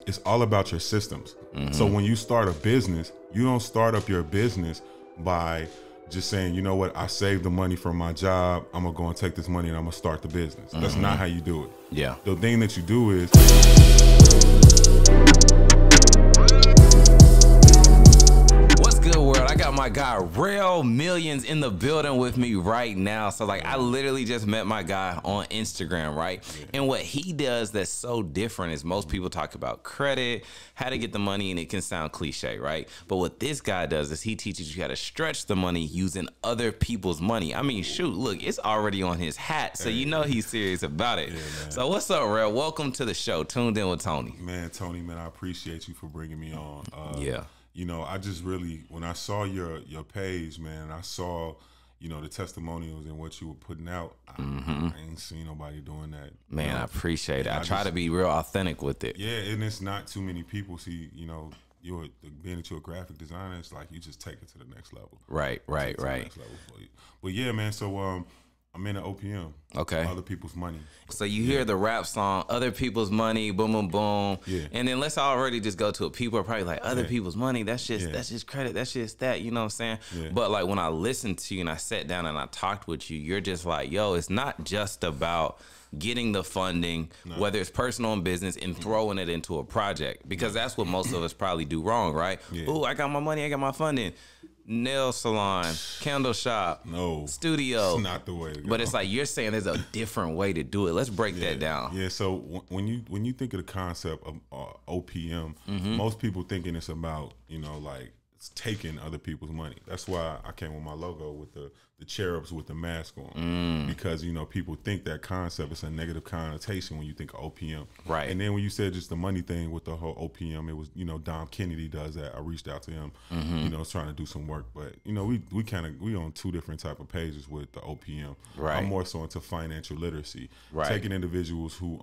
it's all about your systems. So when you start a business, you don't start up your business by just saying, you know what, I saved the money from my job, I'm gonna go and take this money and I'm gonna start the business. That's not how you do it. Yeah. The thing that you do is, what's good, world? I got my guy Rell Millions in the building with me right now. So like, I literally just met my guy on Instagram, right? And what he does that's so different is most people talk about credit, how to get the money, and it can sound cliche, right? But what this guy does is he teaches you how to stretch the money using other people's money. I mean, shoot, look, it's already on his hat, so you know he's serious about it. So what's up, Rell? Welcome to the show. Tuned in with Tony. man, Tony, man, I appreciate you for bringing me on. Yeah. You know, I just really, when I saw your page, man, I saw, you know, the testimonials and what you were putting out. I ain't seen nobody doing that. Man, you know? I appreciate it. I try just to be real authentic with it. Yeah, and it's not too many people see, you know, being that you're a graphic designer, it's like you just take it to the next level. Right. Next level. But yeah, man, so I'm in the OPM. Okay. Other people's money. So you hear the rap song, other people's money, boom, boom, boom. Yeah. And then let's already just go to it. People are probably like, other people's money, that's just credit, that's just that, you know what I'm saying? Yeah. But like when I listened to you and I sat down and I talked with you, you're just like, yo, it's not just about getting the funding, whether it's personal and business, and throwing it into a project. Because that's what most of us probably do wrong, right? Yeah. Ooh, I got my money, I got my funding. Nail salon, candle shop, studio. It's not the way to go. But it's like you're saying there's a different way to do it. Let's break that down. Yeah, so when you think of the concept of OPM, most people thinking it's about, you know, like it's taking other people's money. That's why I came with my logo with the cherubs with the mask on, because, you know, people think that concept is a negative connotation when you think of OPM. Right. And then when you said just the money thing with the whole OPM, it was, you know, Dom Kennedy does that. I reached out to him, you know, trying to do some work, but you know, we on two different type of pages with the OPM. Right. I'm more so into financial literacy, right, taking individuals who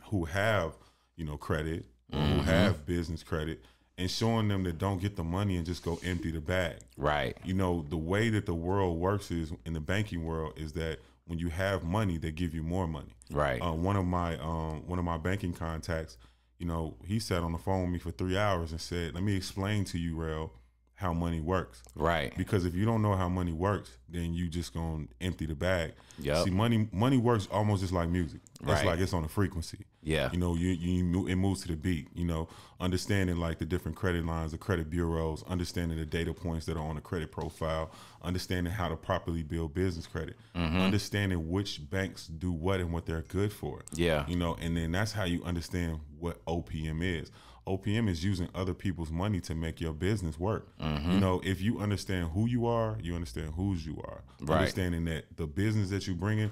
who have, you know, credit, or who have business credit, and showing them that don't get the money and just go empty the bag. Right. You know, the way that the world works is, in the banking world, is that when you have money, they give you more money. Right. One of my banking contacts, you know, he sat on the phone with me for 3 hours and said, "Let me explain to you, Rell, how money works." Right. Because if you don't know how money works, then you just gonna empty the bag. Yep. See, money works almost just like music. It's Right. like it's on a frequency. Yeah. You know, it moves to the beat. You know, understanding like the different credit lines, the credit bureaus, understanding the data points that are on a credit profile, understanding how to properly build business credit, understanding which banks do what and what they're good for. Yeah. You know, and then that's how you understand what OPM is. OPM is using other people's money to make your business work. You know, if you understand who you are, you understand whose you are. Right. Understanding that the business that you bring in,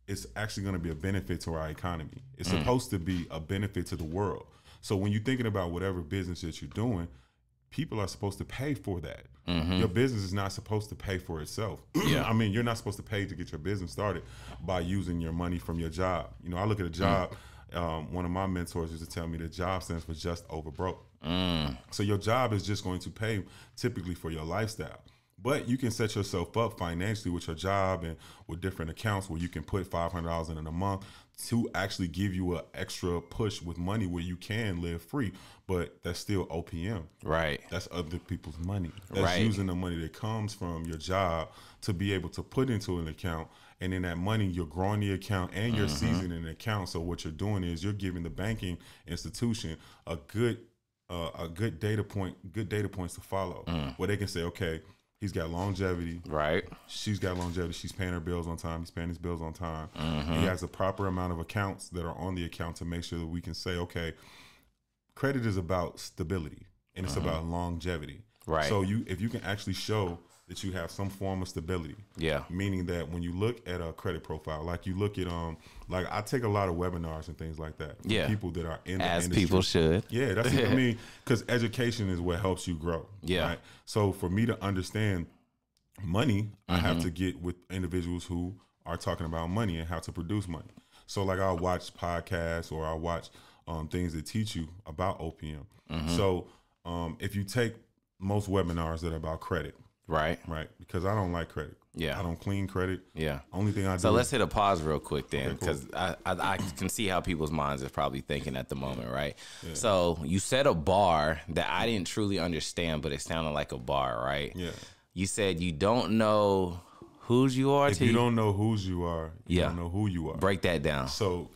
it's actually going to be a benefit to our economy. It's supposed to be a benefit to the world. So when you're thinking about whatever business that you're doing, people are supposed to pay for that. Your business is not supposed to pay for itself. Yeah. I mean, you're not supposed to pay to get your business started by using your money from your job. You know, I look at a job. One of my mentors used to tell me that job stands for just over broke. So your job is just going to pay typically for your lifestyle. But you can set yourself up financially with your job and with different accounts where you can put $500 in a month to actually give you an extra push with money where you can live free. But that's still OPM. Right. That's other people's money. That's Right. using the money that comes from your job to be able to put into an account. And in that money, you're growing the account and you're seasoning the account. So what you're doing is you're giving the banking institution a good data points to follow, where they can say, okay, he's got longevity. Right. She's got longevity. She's paying her bills on time. He's paying his bills on time. He has a proper amount of accounts that are on the account to make sure that we can say, okay, credit is about stability and it's about longevity. Right. So if you can actually show that you have some form of stability. Yeah. Meaning that when you look at a credit profile, like you look at like I take a lot of webinars and things like that. Yeah. People that are in the As industry. people should. Yeah, that's what I mean. Because education is what helps you grow. Yeah. Right? So for me to understand money, I have to get with individuals who are talking about money and how to produce money. So like I'll watch podcasts or I'll watch things that teach you about OPM. So if you take most webinars that are about credit, Right. right? Because I don't like credit. Yeah. I don't clean credit. Yeah. Only thing I do. So let's hit a pause real quick then, Okay, cool. because I can see how people's minds are probably thinking at the moment, right? Yeah. So you said a bar that I didn't truly understand, but it sounded like a bar, right? Yeah. You said you don't know whose you are. If you don't know whose you are, you don't know who you are. Break that down. So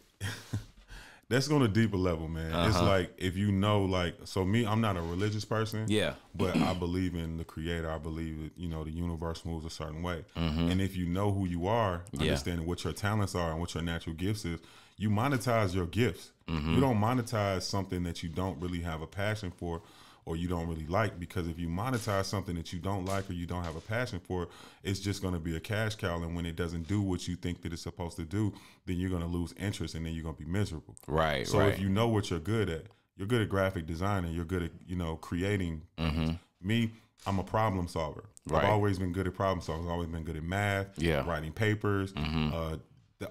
that's on a deeper level, man. It's like if you know, like, so me, I'm not a religious person. Yeah. But I believe in the Creator. I believe that, the universe moves a certain way. And if you know who you are, understanding what your talents are and what your natural gifts is, you monetize your gifts. You don't monetize something that you don't really have a passion for or you don't really like, because if you monetize something that you don't like or you don't have a passion for, it's just going to be a cash cow. And when it doesn't do what you think that it's supposed to do, then you're going to lose interest and then you're going to be miserable. Right. So if you know what you're good at graphic design, you're good at, creating. Me, I'm a problem solver. Right. I've always been good at problem solving. I've always been good at math, writing papers,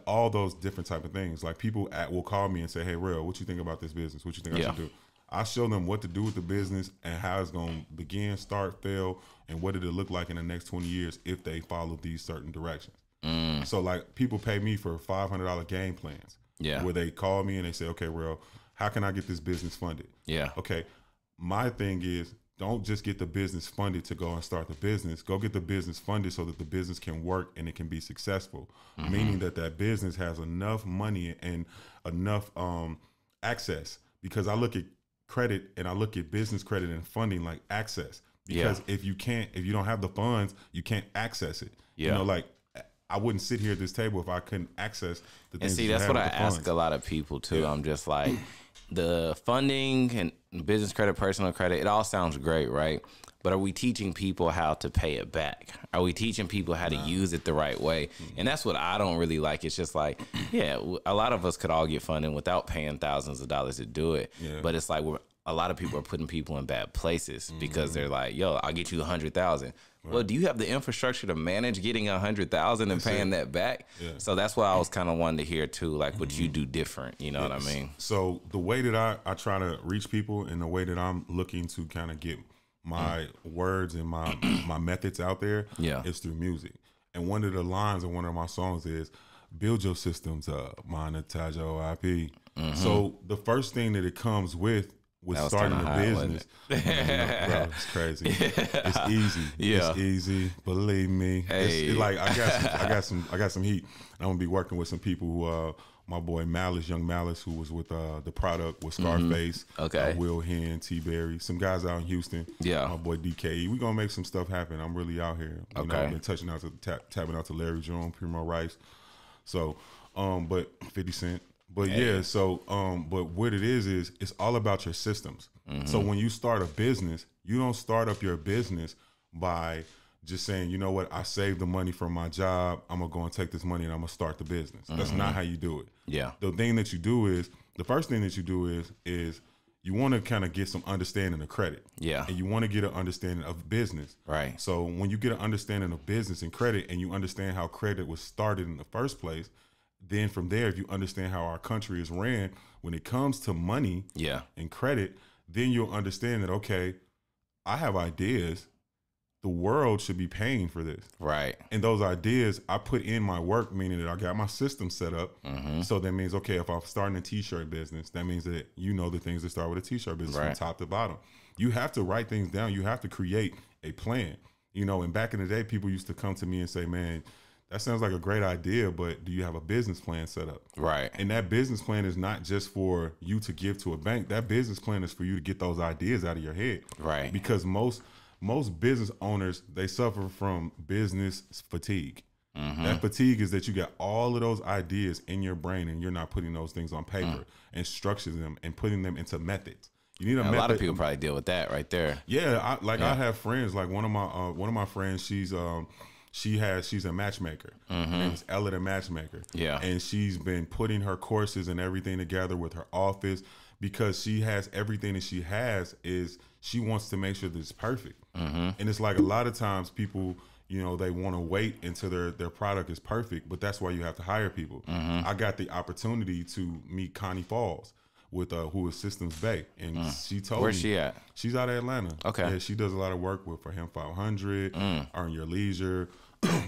all those different type of things. Like people will call me and say, "Hey, Rell, what you think about this business? What you think I should do?" I show them what to do with the business and how it's going to begin, start, fail, and what it'll look like in the next 20 years if they follow these certain directions. So like people pay me for $500 game plans where they call me and they say, "Okay, Rell, how can I get this business funded?" Yeah. Okay. My thing is, don't just get the business funded to go and start the business. Go get the business funded so that the business can work and it can be successful, meaning that business has enough money and enough access. Because I look at credit and I look at business credit and funding like access. Because if you don't have the funds, you can't access it. Like I wouldn't sit here at this table if I couldn't access the things. And see, that's what I ask a lot of people too. I'm just like, the funding and business credit, personal credit, it all sounds great, right? But are we teaching people how to pay it back? Are we teaching people how to use it the right way? And that's what I don't really like. It's just like, a lot of us could all get funding without paying thousands of dollars to do it. Yeah. But it's like a lot of people are putting people in bad places because they're like, "Yo, I'll get you 100,000." Right. Well, do you have the infrastructure to manage getting 100,000 and paying that back? Yeah. So that's why I was kind of wanting to hear too, like what you do different. You know what I mean? So the way that I try to reach people and the way that I'm looking to kind of get my words and my methods out there is through music. And one of the lines in one of my songs is, "Build your systems up, monetize your IP." So the first thing that it comes with starting a business. Bro, it's crazy. It's easy. It's easy. Believe me. Hey. It's like I got some heat. I'm gonna be working with some people who my boy Malice, Young Malice, who was with the product with Scarface, Will Hen, T Berry, some guys out in Houston. Yeah, my boy DKE. We gonna make some stuff happen. I'm really out here. You know, I've been tapping out to Larry Jerome, Primo Rice. So, but 50 Cent. But but what it is it's all about your systems. So when you start a business, you don't start up your business by just saying, "You know what, I saved the money from my job. I'm gonna go and take this money and I'm gonna start the business." That's not how you do it. Yeah. The thing that you do is, the first thing that you do is you want to kind of get some understanding of credit. Yeah. And you want to get an understanding of business. Right. So when you get an understanding of business and credit and you understand how credit was started in the first place, then from there, if you understand how our country is ran when it comes to money and credit, then you'll understand that, okay, I have ideas. The world should be paying for this. Right. And those ideas, I put in my work, meaning that I got my system set up. So that means, okay, if I'm starting a t-shirt business, that means that the things that start with a t-shirt business from top to bottom. You have to write things down. You have to create a plan. And back in the day, people used to come to me and say, "Man, that sounds like a great idea, but do you have a business plan set up?" Right. And that business plan is not just for you to give to a bank. That business plan is for you to get those ideas out of your head. Right. Because most business owners, they suffer from business fatigue. That fatigue is that you got all of those ideas in your brain and you're not putting those things on paper and structuring them and putting them into methods. You need a method. A lot of people probably deal with that right there. Yeah. I have friends, like one of my friends, she's a matchmaker. Her name is Ella the Matchmaker. Yeah. And she's been putting her courses and everything together with her office because she has everything that she has is she wants to make sure that it's perfect. And it's like a lot of times people, they want to wait until their product is perfect, but that's why you have to hire people. I got the opportunity to meet Connie Falls. with who is Systems Bay, and she told Where's me she at? she's out of Atlanta. Okay. Yeah, she does a lot of work with for him 500, Earn Your Leisure,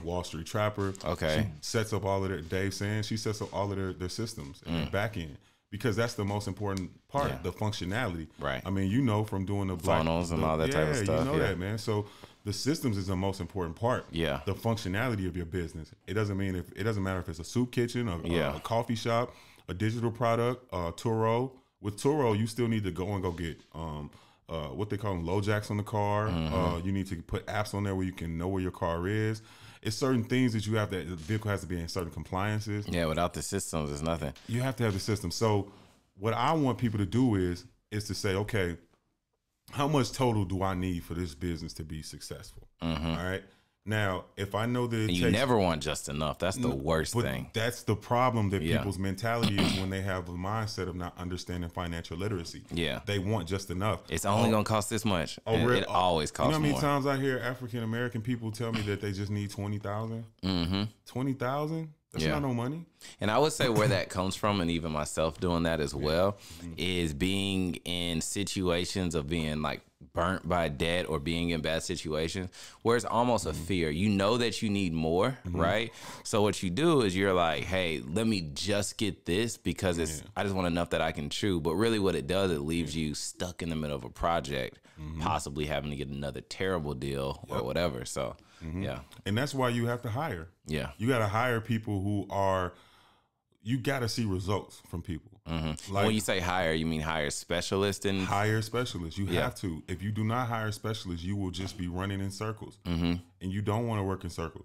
Wall Street Trapper. Okay. She sets up all of their Dave saying she sets up all of their systems and their back end. Because that's the most important part, the functionality. Right. I mean, you know, from doing the funnels and all that type of stuff. You know that, man. So the systems is the most important part. Yeah. The functionality of your business. It doesn't matter if it's a soup kitchen, a coffee shop, a digital product, Turo. With Turo, you still need to go get what they call them, low jacks on the car. You need to put apps on there where you can know where your car is. It's certain things that the vehicle has to be in certain compliances. Yeah, without the systems, it's nothing. You have to have the system. So what I want people to do is to say, okay, how much total do I need for this business to be successful? All right. Now, if I know that you never want just enough. That's the worst thing. That's the problem that people's mentality is when they have a mindset of not understanding financial literacy. Yeah. They want just enough. It's only going to cost this much. It always costs more. You know how many times I hear African-American people tell me that they just need $20,000? 20,000? That's not no money. And I would say where that comes from, and even myself doing that as well, is being in situations of being like burnt by debt or being in bad situations where it's almost a fear. You know that you need more, right? So what you do is you're like, hey, let me just get this because I just want enough that I can chew. But really what it does, it leaves you stuck in the middle of a project, possibly having to get another terrible deal or whatever. So and that's why you have to hire. You got to hire people who are. You got to see results from people. Like, when you say hire, you mean hire specialists? Hire specialists. You have to. If you do not hire specialists, you will just be running in circles. And you don't want to work in circles,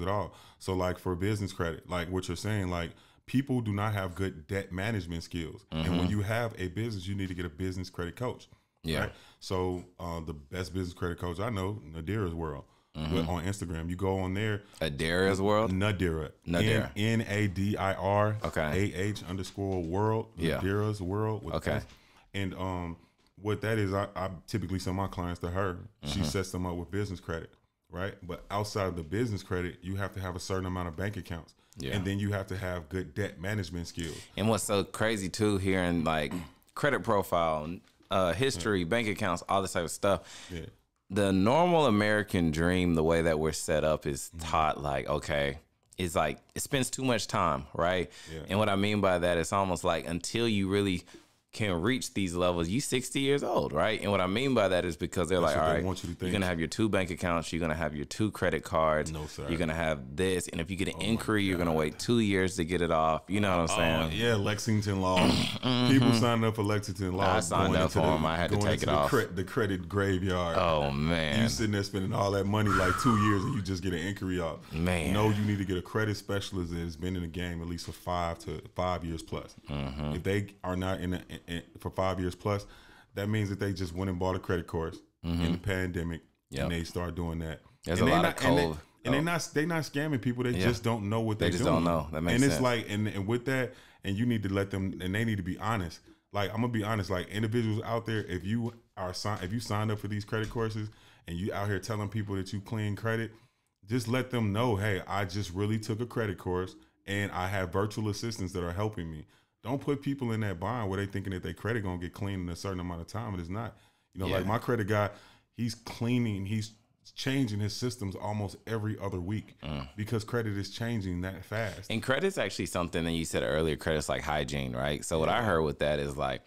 at all. So like for business credit, like what you're saying, like people do not have good debt management skills. And when you have a business, you need to get a business credit coach. Right? So the best business credit coach I know, Nadira's World. On Instagram, you go on there. Adira's World? Nadira. NADIR. AH _world. Nadira's World. Okay. And what that is, I typically send my clients to her. She sets them up with business credit, right? But outside of the business credit, you have to have a certain amount of bank accounts. And then you have to have good debt management skills. And what's so crazy too, hearing like credit profile, history, bank accounts, all this type of stuff. The normal American dream, the way that we're set up, is taught like, okay, it's like it spends too much time, right? And what I mean by that, it's almost like until you really can reach these levels, you 60 years old, right? And what I mean by that is because they're like, all right, you're going to have your 2 bank accounts, you're going to have your 2 credit cards, you're going to have this, and if you get an inquiry, you're going to wait 2 years to get it off. You know what I'm saying? Yeah, Lexington Law. People signed up for Lexington Law. I signed up for them. I had to take it off. The credit graveyard. Oh, man. You sitting there spending all that money like 2 years and you just get an inquiry off. Man. No, you need to get a credit specialist that has been in the game at least for 5 years plus. If they are not in for 5 years plus, that means that they just went and bought a credit course in the pandemic, and they start doing that. There's a lot of cold. And they're not scamming people. They just don't know what they're doing. They just don't know. That makes sense. And it's like, and with that, and you need to let them, and they need to be honest. Like, I'm gonna be honest. Like, individuals out there, if you signed up for these credit courses and you out here telling people that you clean credit, just let them know, hey, I just really took a credit course and I have virtual assistants that are helping me. Don't put people in that bind where they thinking that their credit gonna get clean in a certain amount of time, and it's not. You know, like my credit guy, he's changing his systems almost every other week because credit is changing that fast. And credit's actually something that you said earlier, credit's like hygiene, right? So what I heard with that is like,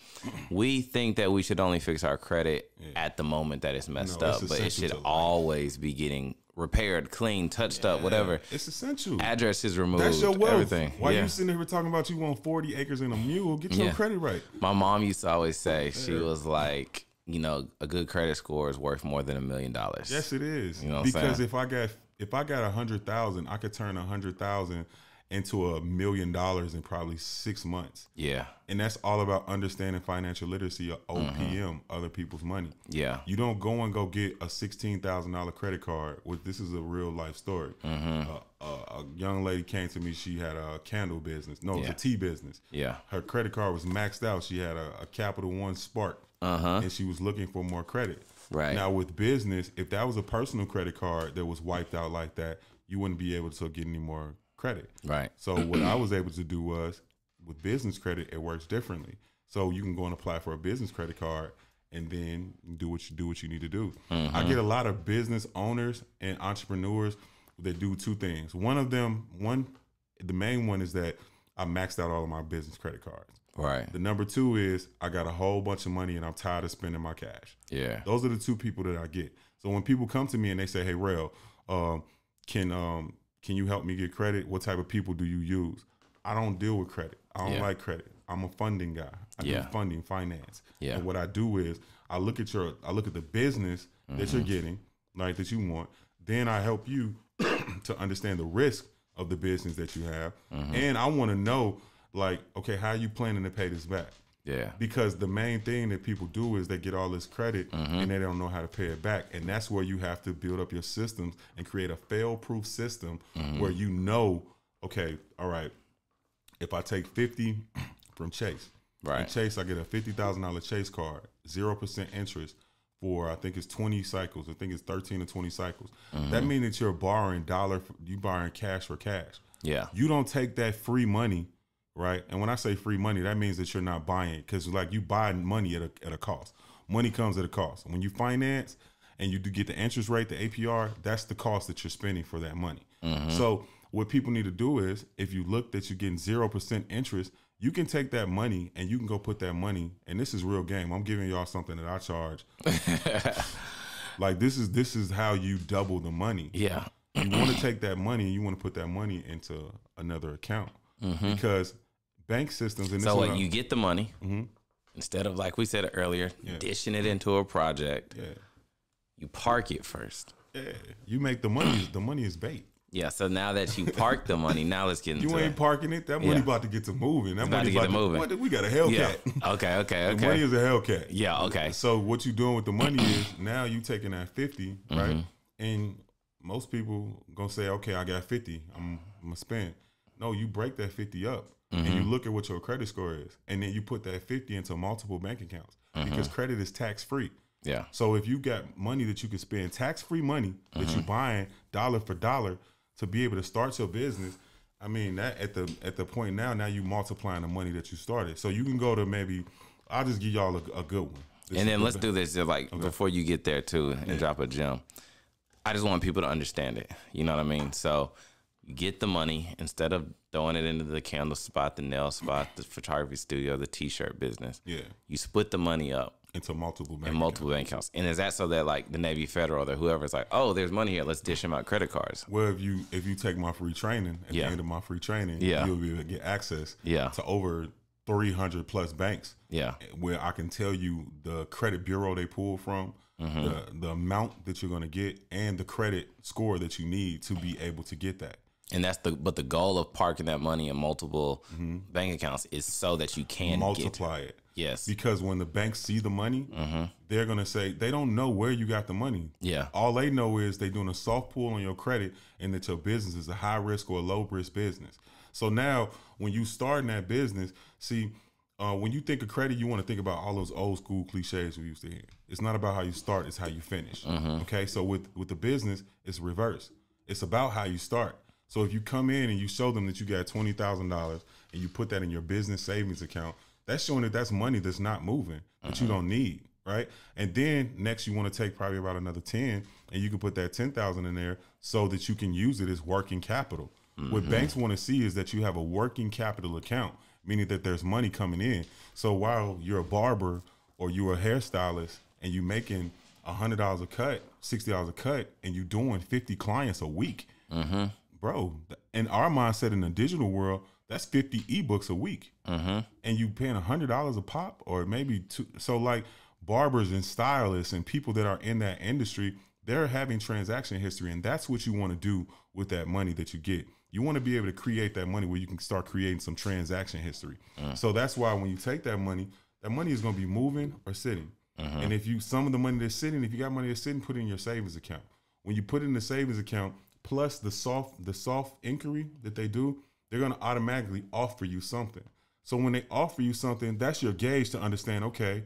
we think that we should only fix our credit at the moment that it's messed up, but it should always be getting repaired, clean, touched up, whatever. It's essential. Addresses removed. That's your wealth. Everything. Why you sitting here talking about you want 40 acres and a mule? Get your credit right. My mom used to always say, she was like, you know, a good credit score is worth more than $1 million. Yes, it is. You know what because I'm saying? if I got 100,000, I could turn 100,000 into $1 million in probably 6 months. Yeah. And that's all about understanding financial literacy, or OPM, other people's money. Yeah. You don't go get a $16,000 credit card. This is a real life story. A young lady came to me. She had a candle business. No, it was a tea business. Yeah. Her credit card was maxed out. She had a Capital One Spark. And she was looking for more credit. Right. Now with business, if that was a personal credit card that was wiped out like that, you wouldn't be able to get any more credit. Right. So what I was able to do was, with business credit, it works differently. So you can go and apply for a business credit card and then do what you need to do. I get a lot of business owners and entrepreneurs that do two things. The main one is that I maxed out all of my business credit cards. Right. The number two is I got a whole bunch of money and I'm tired of spending my cash. Yeah. Those are the two people that I get. So when people come to me and they say, "Hey, Rell, can you help me get credit? What type of people do you use?" I don't deal with credit. I don't like credit. I'm a funding guy. I do funding, finance. Yeah. And what I do is I look at the business that you're getting, like that you want. Then I help you to understand the risk of the business that you have. And I want to know, like, okay, how are you planning to pay this back? Yeah. Because the main thing that people do is they get all this credit and they don't know how to pay it back. And that's where you have to build up your systems and create a fail-proof system where you know, okay, all right, if I take 50 from Chase, right. from Chase, I get a $50,000 Chase card, 0% interest for, I think it's 20 cycles. I think it's 13 or 20 cycles. That means that you're borrowing cash for cash. Yeah. You don't take that free money, right? And when I say free money, that means that you're not buying it, because like you buy money at a cost. Money comes at a cost. When you finance and you do get the interest rate, the APR, that's the cost that you're spending for that money. So what people need to do is, if you look that you're getting 0% interest, you can take that money and you can go put that money, and this is real game. I'm giving y'all something that I charge. Like this is how you double the money. Yeah. You want to take that money and you want to put that money into another account, because bank systems. And so you get the money instead of, like we said earlier, dishing it into a project. Yeah. You park it first. Yeah. You make the money. The money is bait. Yeah, so now that you park the money, now let's get into it. You ain't parking it. That money about to get to moving. That money about to get moving. We got a Hellcat. Yeah. Okay. The money is a Hellcat. Yeah, okay. So what you doing with the money is now you taking that 50, right? And most people gonna say, okay, I got 50. I'm gonna spend. No, you break that 50 up and you look at what your credit score is, and then you put that 50 into multiple bank accounts because credit is tax free. Yeah. So if you got money that you can spend, tax free money that you buying dollar for dollar, to be able to start your business, I mean, that at the point now you multiplying the money that you started. So you can go to I'll just give y'all a good one. And then let's do this before you get there too and drop a gem. I just want people to understand it. You know what I mean? So you get the money, instead of throwing it into the candle spot, the nail spot, the photography studio, the t-shirt business. Yeah. You split the money up into multiple bank accounts. And is that so that like the Navy Federal or whoever's like, oh, there's money here, let's dish them out credit cards? Well, if you take my free training, at the end of my free training, you'll be able to get access to over 300 plus banks. Yeah. Where I can tell you the credit bureau they pull from, the amount that you're going to get, and the credit score that you need to be able to get that. And but the goal of parking that money in multiple bank accounts is so that you can multiply it. Yes. Because when the banks see the money, they're going to say, they don't know where you got the money. Yeah. All they know is they're doing a soft pull on your credit and that your business is a high risk or a low risk business. So now when you start in that business, see, when you think of credit, you want to think about all those old school cliches we used to hear. It's not about how you start, it's how you finish. Okay. So with the business, it's reverse. It's about how you start. So if you come in and you show them that you got $20,000 and you put that in your business savings account, that's showing that that's money that's not moving, that you don't need, right? And then next you want to take probably about another 10 and you can put that 10,000 in there so that you can use it as working capital. What banks want to see is that you have a working capital account, meaning that there's money coming in. So while you're a barber or you're a hairstylist and you're making $100 a cut, $60 a cut, and you're doing 50 clients a week, bro, in our mindset in the digital world, that's 50 ebooks a week. And you paying $100 a pop, or maybe two. So like barbers and stylists and people that are in that industry, they're having transaction history. And that's what you want to do with that money that you get. You want to be able to create that money where you can start creating some transaction history. So that's why when you take that money is going to be moving or sitting. And if some of the money that's sitting, if you got money that's sitting, put it in your savings account. When you put it in the savings account, plus the soft inquiry that they do, they're going to automatically offer you something. So when they offer you something, that's your gauge to understand, okay,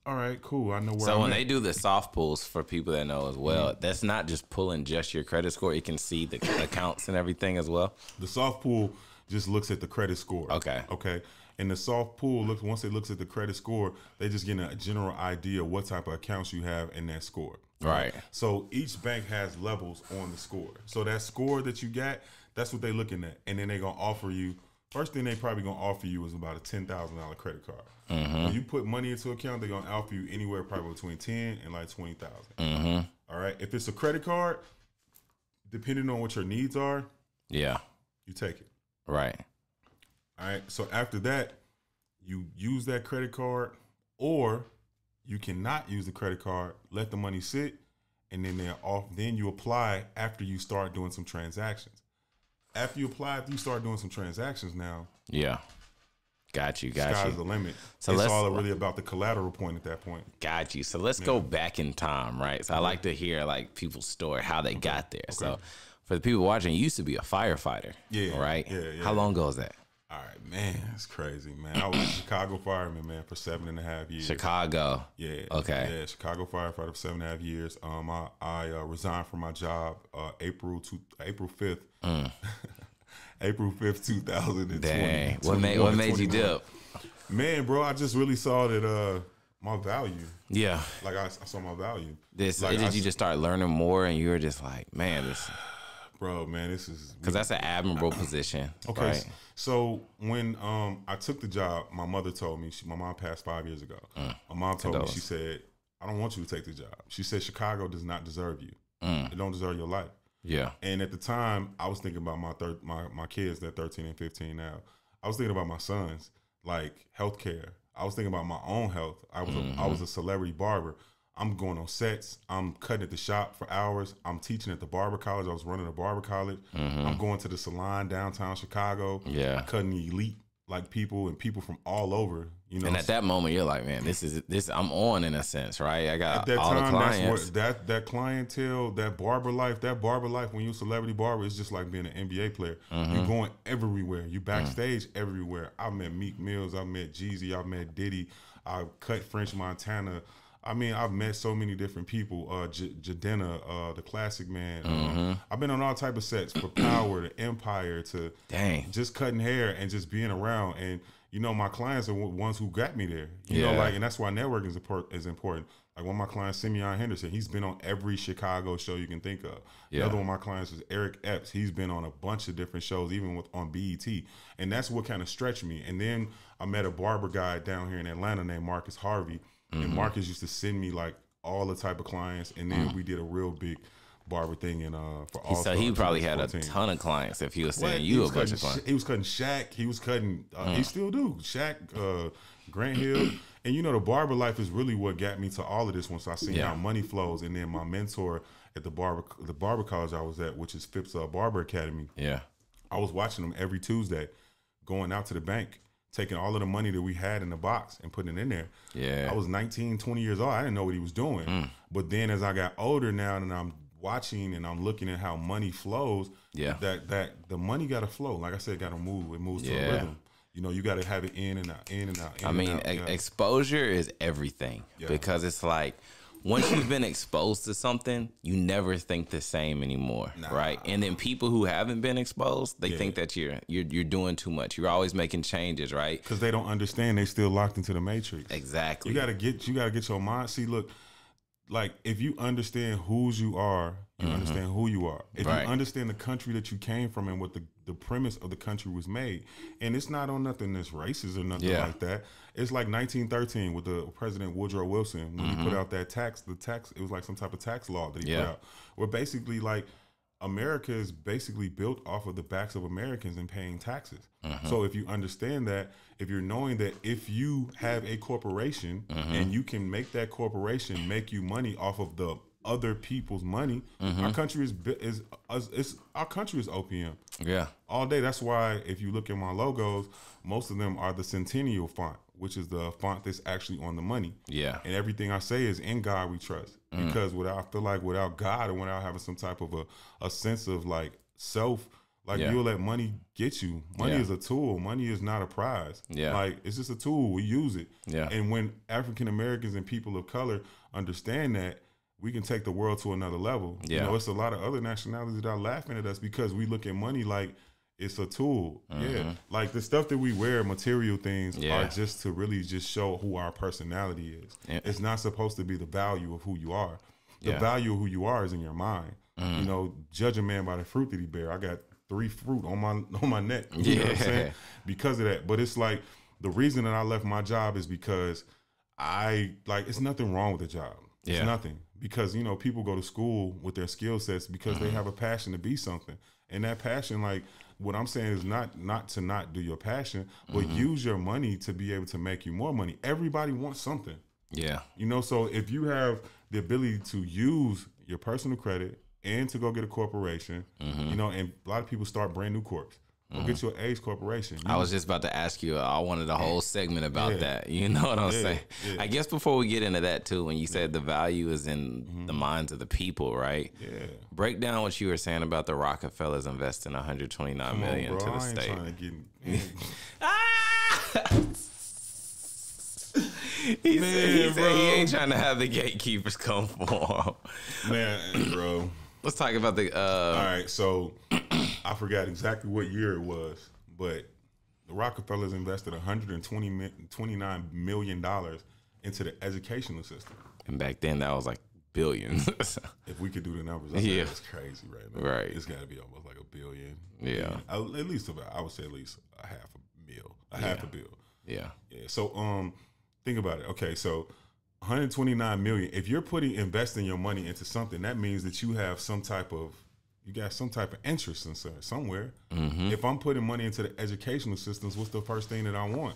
all right, cool, I know where So when they do the soft pulls, for people that know as well, that's not just pulling just your credit score. It can see the accounts and everything as well. The soft pull just looks at the credit score. Okay. Okay. And the soft pull looks, once it looks at the credit score, they just get a general idea of what type of accounts you have in that score. Right. So each bank has levels on the score. So that score that you got, that's what they're looking at. And then they're going to offer you, first thing they probably going to offer you is about a $10,000 credit card. When you put money into account, they're going to offer you anywhere probably between 10 and like 20,000. All right. If it's a credit card, depending on what your needs are, you take it. Right. All right. So after that, you use that credit card, or you cannot use the credit card, let the money sit, and then they're off. Then you apply after you start doing some transactions. After you apply, after you start doing some transactions now. Yeah. Got you. Sky's the limit. So it's all really about the collateral point at that point. Got you. So let's go back in time, right? So I like to hear like people's story, how they got there. So for the people watching, you used to be a firefighter. Yeah. Right? Yeah. How long ago was that? All right, man, it's crazy, man. I was a Chicago fireman, man, for 7.5 years. Chicago. Yeah. Okay. Yeah, Chicago firefighter for 7.5 years. I resigned from my job April 5th. April 5th, 2020. Dang. What made you dip? Man, bro, I just really saw that my value. Yeah. Like I saw my value. Did you just start learning more and you were just like, man, this... Bro, man, this is... Because that's an admirable position. Okay, right? So when I took the job, my mother told me, my mom passed 5 years ago. My mom told me, she said, I don't want you to take the job. She said, Chicago does not deserve you. It don't deserve your life. Yeah. And at the time, I was thinking about my kids, they're 13 and 15 now. I was thinking about my sons, like healthcare. I was thinking about my own health. I was a celebrity barber. I'm going on sets. I'm cutting at the shop for hours. I'm teaching at the barber college. I was running a barber college. I'm going to the salon downtown Chicago. Yeah. Cutting elite like people and people from all over. You know. And at that moment, you're like, man, this. I'm on in a sense, right? I got at that all time, the clients. That's what, that clientele, that barber life when you're a celebrity barber, it's just like being an NBA player. You're going everywhere. You backstage everywhere. I met Meek Mills. I met Jeezy. I met Diddy. I cut French Montana. I mean, I've met so many different people. Jadena, the Classic Man. I've been on all type of sets, from Power to Empire to just cutting hair and just being around. And you know, my clients are ones who got me there. You know, like, and that's why networking is important. Like one of my clients, Simeon Henderson, he's been on every Chicago show you can think of. Another one of my clients is Eric Epps. He's been on a bunch of different shows, even on BET. And that's what kind of stretched me. And then I met a barber guy down here in Atlanta named Marcus Harvey. And Marcus used to send me like all the type of clients, and then we did a real big barber thing for all. So he probably had a ton of clients if he was sending you a bunch of clients. He was cutting Shaq. He was cutting. He still do Shaq, Grant Hill, and you know the barber life is really what got me to all of this. Once I seen how money flows, and then my mentor at the barber college I was at, which is Phipps Barber Academy. Yeah, I was watching them every Tuesday, going out to the bank, taking all of the money that we had in the box and putting it in there. Yeah. I was 19, 20 years old. I didn't know what he was doing. But then as I got older now and I'm watching and I'm looking at how money flows, that the money got to flow. Like I said, it got to move. It moves to a rhythm. You know, you got to have it in and out, in and out, I mean, exposure is everything because it's like, once you've been exposed to something, you never think the same anymore, right? And then people who haven't been exposed, they think that you're doing too much. You're always making changes, right? Because they don't understand. They still locked into the matrix. Exactly. You gotta get your mind. See, look, like if you understand whose you are, you understand who you are. If you understand the country that you came from and what the premise of the country was made, and it's not on nothing that's racist or nothing like that. It's like 1913 with the President Woodrow Wilson when he put out that tax. It was like some type of tax law that he put out, where basically like America is basically built off of the backs of Americans and paying taxes. So if you understand that, if you're knowing that if you have a corporation and you can make that corporation make you money off of the other people's money, our country is OPM. Yeah, all day. That's why if you look at my logos, most of them are the Centennial font, which is the font that's actually on the money. Yeah, and everything I say is in God we trust, because I feel like without God and without having some type of a sense of like self, like you'll let money get you. Money is a tool. Money is not a prize. Yeah, like it's just a tool. We use it. Yeah, and when African Americans and people of color understand that, we can take the world to another level. You know, it's a lot of other nationalities that are laughing at us because we look at money like It's a tool. Yeah. Like the stuff that we wear, material things are just to really just show who our personality is. It's not supposed to be the value of who you are. The value of who you are is in your mind. You know, judge a man by the fruit that he bear. I got 3 fruit on my neck. You know what I'm saying? Because of that. But it's like the reason that I left my job is because it's nothing wrong with the job. It's nothing. Because, you know, people go to school with their skill sets because they have a passion to be something. And that passion, like, what I'm saying is not to not do your passion, but use your money to be able to make you more money. Everybody wants something. Yeah. You know, so if you have the ability to use your personal credit and to go get a corporation, you know, and a lot of people start brand new corps. Go get your A's corporation. I was just about to ask you. I wanted a whole segment about that. You know what I'm saying? I guess before we get into that too, when you said the value is in the minds of the people, right? Yeah. Break down what you were saying about the Rockefellers investing $129 million to the state. He said he ain't trying to have the gatekeepers come for him. Man, bro. Let's talk about the. All right, so I forgot exactly what year it was, but the Rockefellers invested $129 million into the educational system. And back then, that was like billions. If we could do the numbers, that's crazy right now. Right, it's got to be almost like $1 billion. Yeah, at least about, I would say at least half a bill. Yeah. So think about it. Okay, so $129 million. If you're investing your money into something, that means that you got some type of interest in somewhere. If I'm putting money into the educational systems, what's the first thing that I want?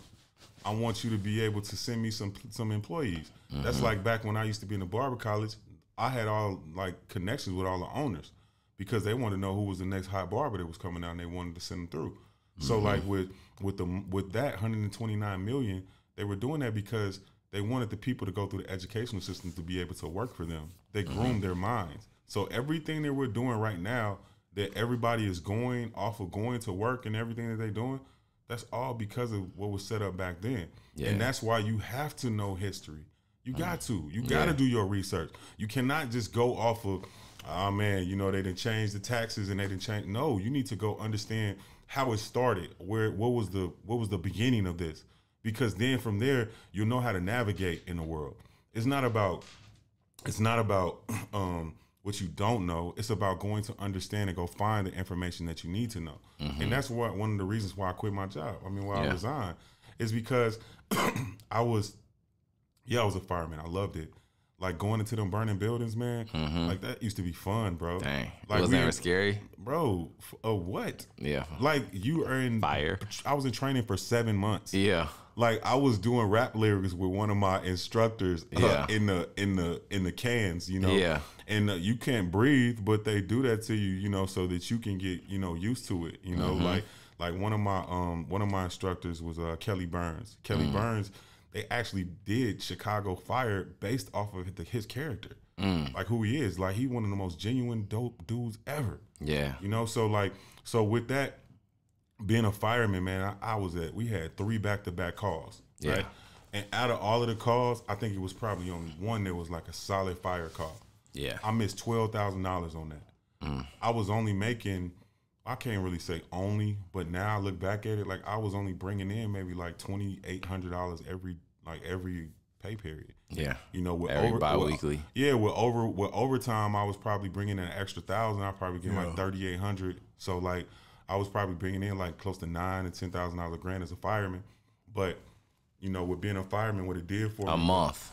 I want you to be able to send me some employees. That's like back when I used to be in the barber college. I had all like connections with all the owners because they wanted to know who was the next hot barber that was coming out, and they wanted to send them through. So like with that $129 million, they were doing that because they wanted the people to go through the educational system to be able to work for them. They groomed their minds. So everything that we're doing right now, that everybody is going to work and everything that they're doing, that's all because of what was set up back then. Yeah. And that's why you have to know history. You got to. You got to do your research. You cannot just go off of, oh man, you know, they didn't change the taxes and they didn't change. No, you need to go understand how it started. What was the beginning of this? Because then from there, you'll know how to navigate in the world. It's not about what you don't know. It's about going to understand and go find the information that you need to know. And that's one of the reasons why I quit my job. I mean, why I resigned is because I was a fireman. I loved it. Like going into them burning buildings, man. Like that used to be fun, bro. Dang, like was that scary, bro? What? Yeah, like you are in fire. I was in training for 7 months. Yeah, like I was doing rap lyrics with one of my instructors in the cans, you know. Yeah, and you can't breathe, but they do that to you, you know, so that you can get used to it, you know. Like one of my instructors was Kelly Burns. Kelly Burns. They actually did Chicago Fire based off of his character, like who he is. Like he one of the most genuine dope dudes ever. Yeah, you know. So with that, being a fireman, man, we had 3 back-to-back calls. Yeah. Right? And out of all of the calls, I think it was probably only one that was like a solid fire call. Yeah, I missed $12,000 on that. I was only making, I can't really say only, but now I look back at it, like I was only bringing in maybe like $2,800 every pay period. Yeah, you know, with every biweekly. With overtime, I was probably bringing in an extra $1,000. I probably get like $3,800. So like, I was probably bringing in like close to $9,000 to $10,000 a grand as a fireman. But you know, with being a fireman, what it did for a me, month,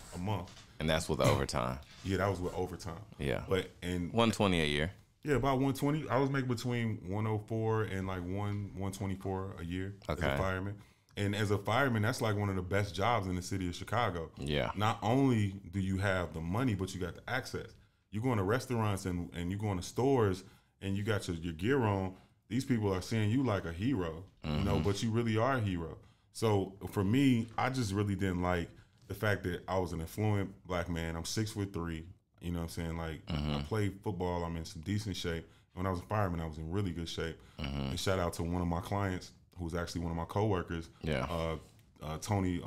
and that's with overtime. Yeah, that was with overtime. Yeah, but and $120 a year. Yeah, about 120. I was making between 104 and like 124 a year as a fireman. And as a fireman, that's like one of the best jobs in the city of Chicago. Yeah. Not only do you have the money, but you got the access. You go into restaurants and you go into stores and you got your gear on. These people are seeing you like a hero, you know, but you really are a hero. So for me, I just really didn't like the fact that I was an affluent black man. I'm 6'3". You know what I'm saying? Like, I played football. I'm in some decent shape. When I was a fireman, I was in really good shape. And shout out to one of my clients, who was actually one of my coworkers. Yeah. Tony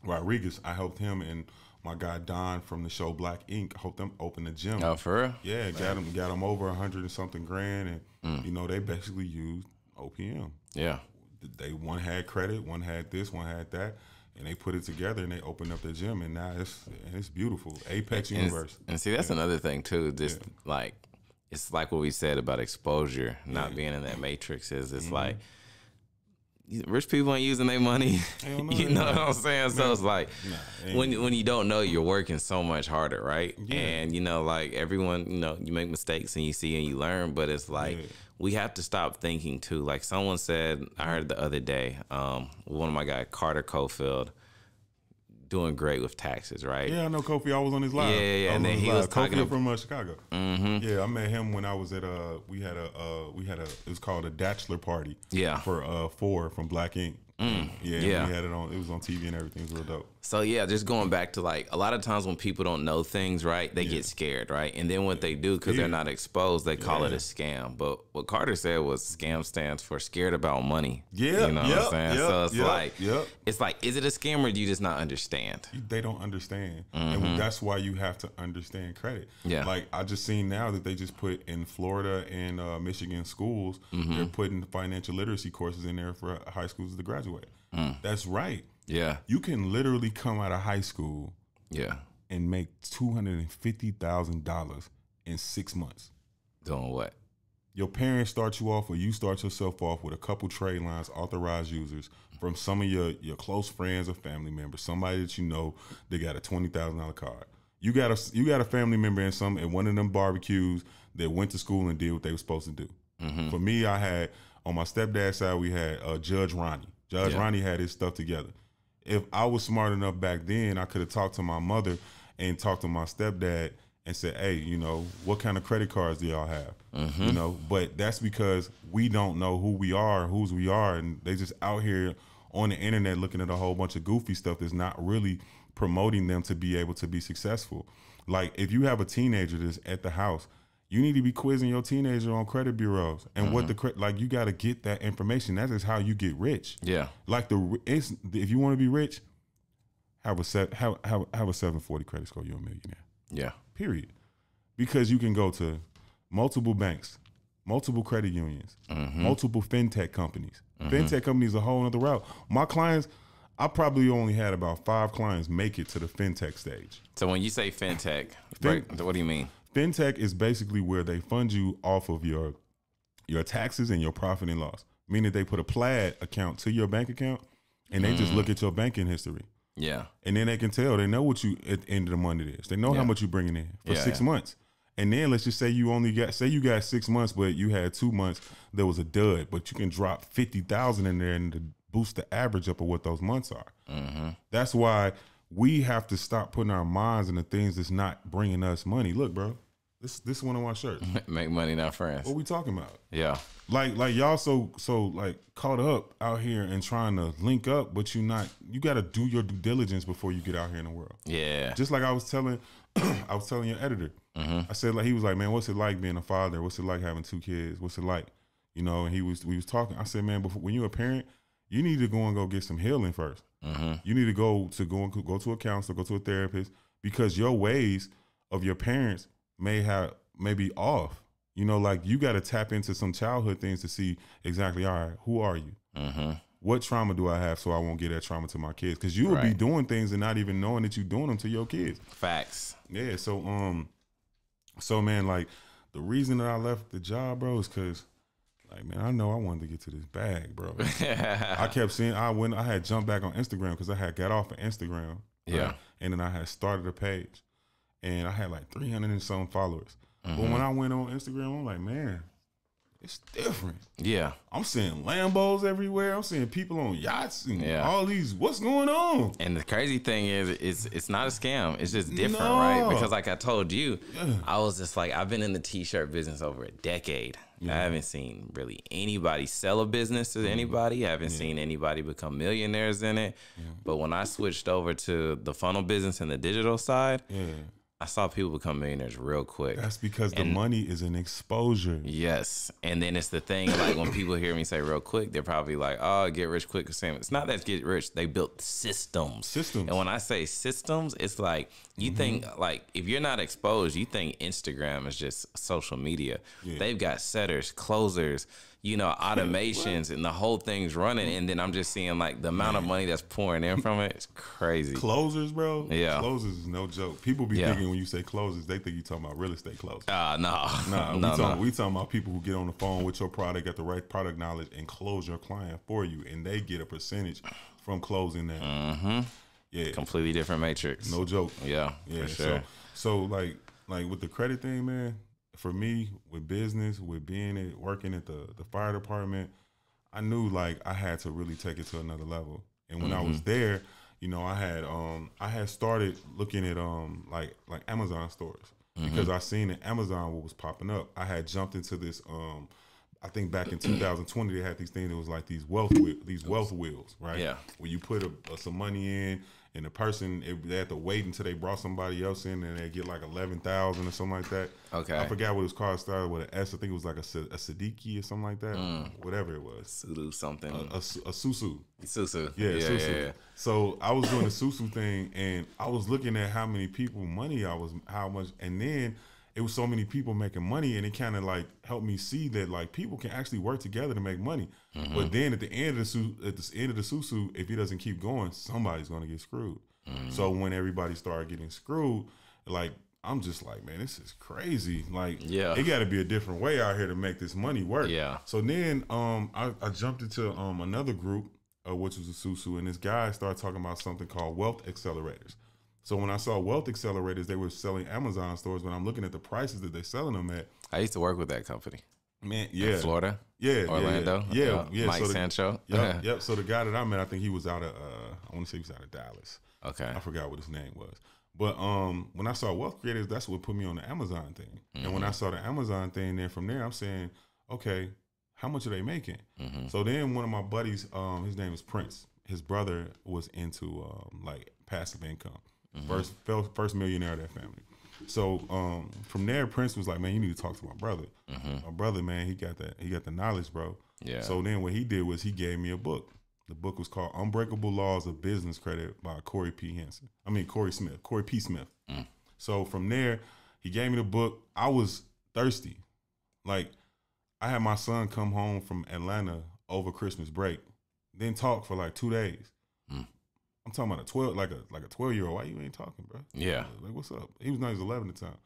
Rodriguez. I helped him and my guy Don from the show Black Ink. Helped them open the gym. Oh, for real? Yeah, got him over 100 and something grand, and you know they basically used OPM. Yeah. One had credit, one had this, one had that, and they put it together and they opened up the gym, and now it's beautiful. Apex Universe. And see, that's another thing too. Just like it's like what we said about exposure, not being in that matrix. It's like rich people ain't using their money. No, You know what I'm saying? So it's like when you don't know, you're working so much harder, right? Yeah. And you know, like everyone, you know, you make mistakes and you see and you learn, but it's like we have to stop thinking too. Like someone said, I heard the other day, one of my guys, Carter Cofield, doing great with taxes, right? Yeah, I know Kofi. I was on his live. Yeah, and then he was talking from Chicago. Yeah, I met him when I was at we had it was called a bachelor party. Yeah, for Ford from Black Ink. Yeah, we had it on. It was on TV and everything. It was real dope. So yeah, just going back to like a lot of times when people don't know things, right, they get scared, right, and then what they do because they're not exposed, they call it a scam. But what Carter said was scam stands for scared about money. Yeah, you know what I'm saying. So it's like, is it a scam or do you just not understand? They don't understand, and that's why you have to understand credit. Yeah, like I just seen now that they just put in Florida and Michigan schools, they're putting financial literacy courses in there for high schools to graduate. That's right. Yeah, you can literally come out of high school, and make $250,000 in 6 months. Doing what? Your parents start you off, or you start yourself off with a couple trade lines, authorized users from some of your close friends or family members, somebody that you know they got a $20,000 card. You got a family member in one of them barbecues that went to school and did what they were supposed to do. For me, I had on my stepdad's side, we had Judge Ronnie. Judge Ronnie had his stuff together. If I was smart enough back then, I could have talked to my mother and talked to my stepdad and said, hey, you know, what kind of credit cards do y'all have? You know, but that's because we don't know who we are, whose we are, and they just out here on the internet looking at a whole bunch of goofy stuff that's not really promoting them to be able to be successful. Like if you have a teenager that's at the house, you need to be quizzing your teenager on credit bureaus and what you got to get that information. That is how you get rich. Yeah. Like if you want to be rich, have a 740 credit score. You're a millionaire. Yeah. Period. Because you can go to multiple banks, multiple credit unions, multiple fintech companies. Fintech companies a whole other route. My clients, I probably only had about 5 clients make it to the fintech stage. So when you say fintech, what do you mean? Fintech is basically where they fund you off of your taxes and your profit and loss. Meaning they put a Plaid account to your bank account and they just look at your banking history. Yeah. And then they can tell, they know what you at the end of the month it is. They know how much you're bringing in for 6 months. And then let's just say you got 6 months, but you had 2 months there was a dud, but you can drop 50,000 in there and to boost the average up of what those months are. That's why we have to stop putting our minds in the things that's not bringing us money. Look, bro, this is one of my shirts. Make money, not friends. What we talking about? Yeah. Like y'all so like caught up out here and trying to link up, but you got to do your due diligence before you get out here in the world. Yeah. Just like I was telling your editor. I said, like, he was like, man, what's it like being a father? What's it like having 2 kids? What's it like? You know, and we was talking. I said, man, when you're a parent, you need to go get some healing first. You need to go to a counselor, go to a therapist, because your ways of your parents may be off. You know, like you got to tap into some childhood things to see exactly, all right, who are you? What trauma do I have so I won't get that trauma to my kids? Because you will be doing things and not even knowing that you're doing them to your kids. Facts. Yeah. So man, like the reason that I left the job, bro, is because, like, man, I know I wanted to get to this bag, bro. I kept seeing, I had jumped back on Instagram because I had got off of Instagram. Yeah. And then I had started a page and I had like 300 and some followers. But when I went on Instagram, I'm like, man, it's different. Yeah. I'm seeing Lambos everywhere. I'm seeing people on yachts and all these, what's going on? And the crazy thing is, it's not a scam. It's just different, right? Because like I told you, I was just like, I've been in the t-shirt business over a decade. I haven't seen really anybody sell a business to anybody. I haven't seen anybody become millionaires in it. But when I switched over to the funnel business and the digital side, I saw people become millionaires real quick. That's because the money is an exposure. Yes. And then it's the thing, like when people hear me say real quick, they're probably like, oh, get rich quick. It's not that get rich. They built systems. And when I say systems, it's like you think like if you're not exposed, you think Instagram is just social media. Yeah. They've got setters, closers, you know, automations, and the whole thing's running. And then I'm just seeing like the amount of money that's pouring in from it. It's crazy. Closers, bro. Yeah. Closers is no joke. People be thinking when you say closers, they think you talking about real estate closers. We talking about people who get on the phone with your product, got the right product knowledge, and close your client for you, and they get a percentage from closing that. Yeah. Completely different matrix. No joke. Yeah. For sure. So like with the credit thing, man. For me, with business, with working at the fire department, I knew like I had to really take it to another level. And when I was there, you know, I had started looking at like Amazon stores because I seen that Amazon what was popping up. I had jumped into this I think back in 2020 they had these things that was like these wealth wheels, right? Yeah. Where you put some money in, and the person they had to wait until they brought somebody else in, and they get like 11,000 or something like that. Okay. I forgot what it was called. It started with an S. I think it was like a Siddiqui or something like that. Whatever it was. Sudu something. A Susu. Susu. Yeah, Susu. Yeah. So I was doing the Susu thing, and I was looking at how many people how much, and then it was so many people making money, and it kind of like helped me see that like people can actually work together to make money. But then at the end of the Susu, if it doesn't keep going, somebody's gonna get screwed. So when everybody started getting screwed, like I'm just like, man, this is crazy. Like, it got to be a different way out here to make this money work. Yeah. So then I jumped into another group, which was a Susu, and this guy started talking about something called wealth accelerators. So when I saw wealth accelerators, they were selling Amazon stores. When I'm looking at the prices that they're selling them at, I used to work with that company. Man, yeah, in Florida, Orlando, yeah. Mike Sancho. Yep. So the guy that I met, I think he was out of, I want to say he was out of Dallas. Okay, I forgot what his name was. But when I saw wealth creators, that's what put me on the Amazon thing. And when I saw the Amazon thing, then from there, I'm saying, okay, how much are they making? So then one of my buddies, his name is Prince. His brother was into like passive income. First millionaire of that family. So from there, Prince was like, man, you need to talk to my brother. My brother, man, he got the knowledge, bro. Yeah. So then what he did was he gave me a book. The book was called Unbreakable Laws of Business Credit by Corey P. Smith. So from there, he gave me the book. I was thirsty. Like, I had my son come home from Atlanta over Christmas break, then talk for like 2 days. I'm talking about a 12-year-old. Why you ain't talking, bro? Yeah. Like, what's up? He was 11 at the time.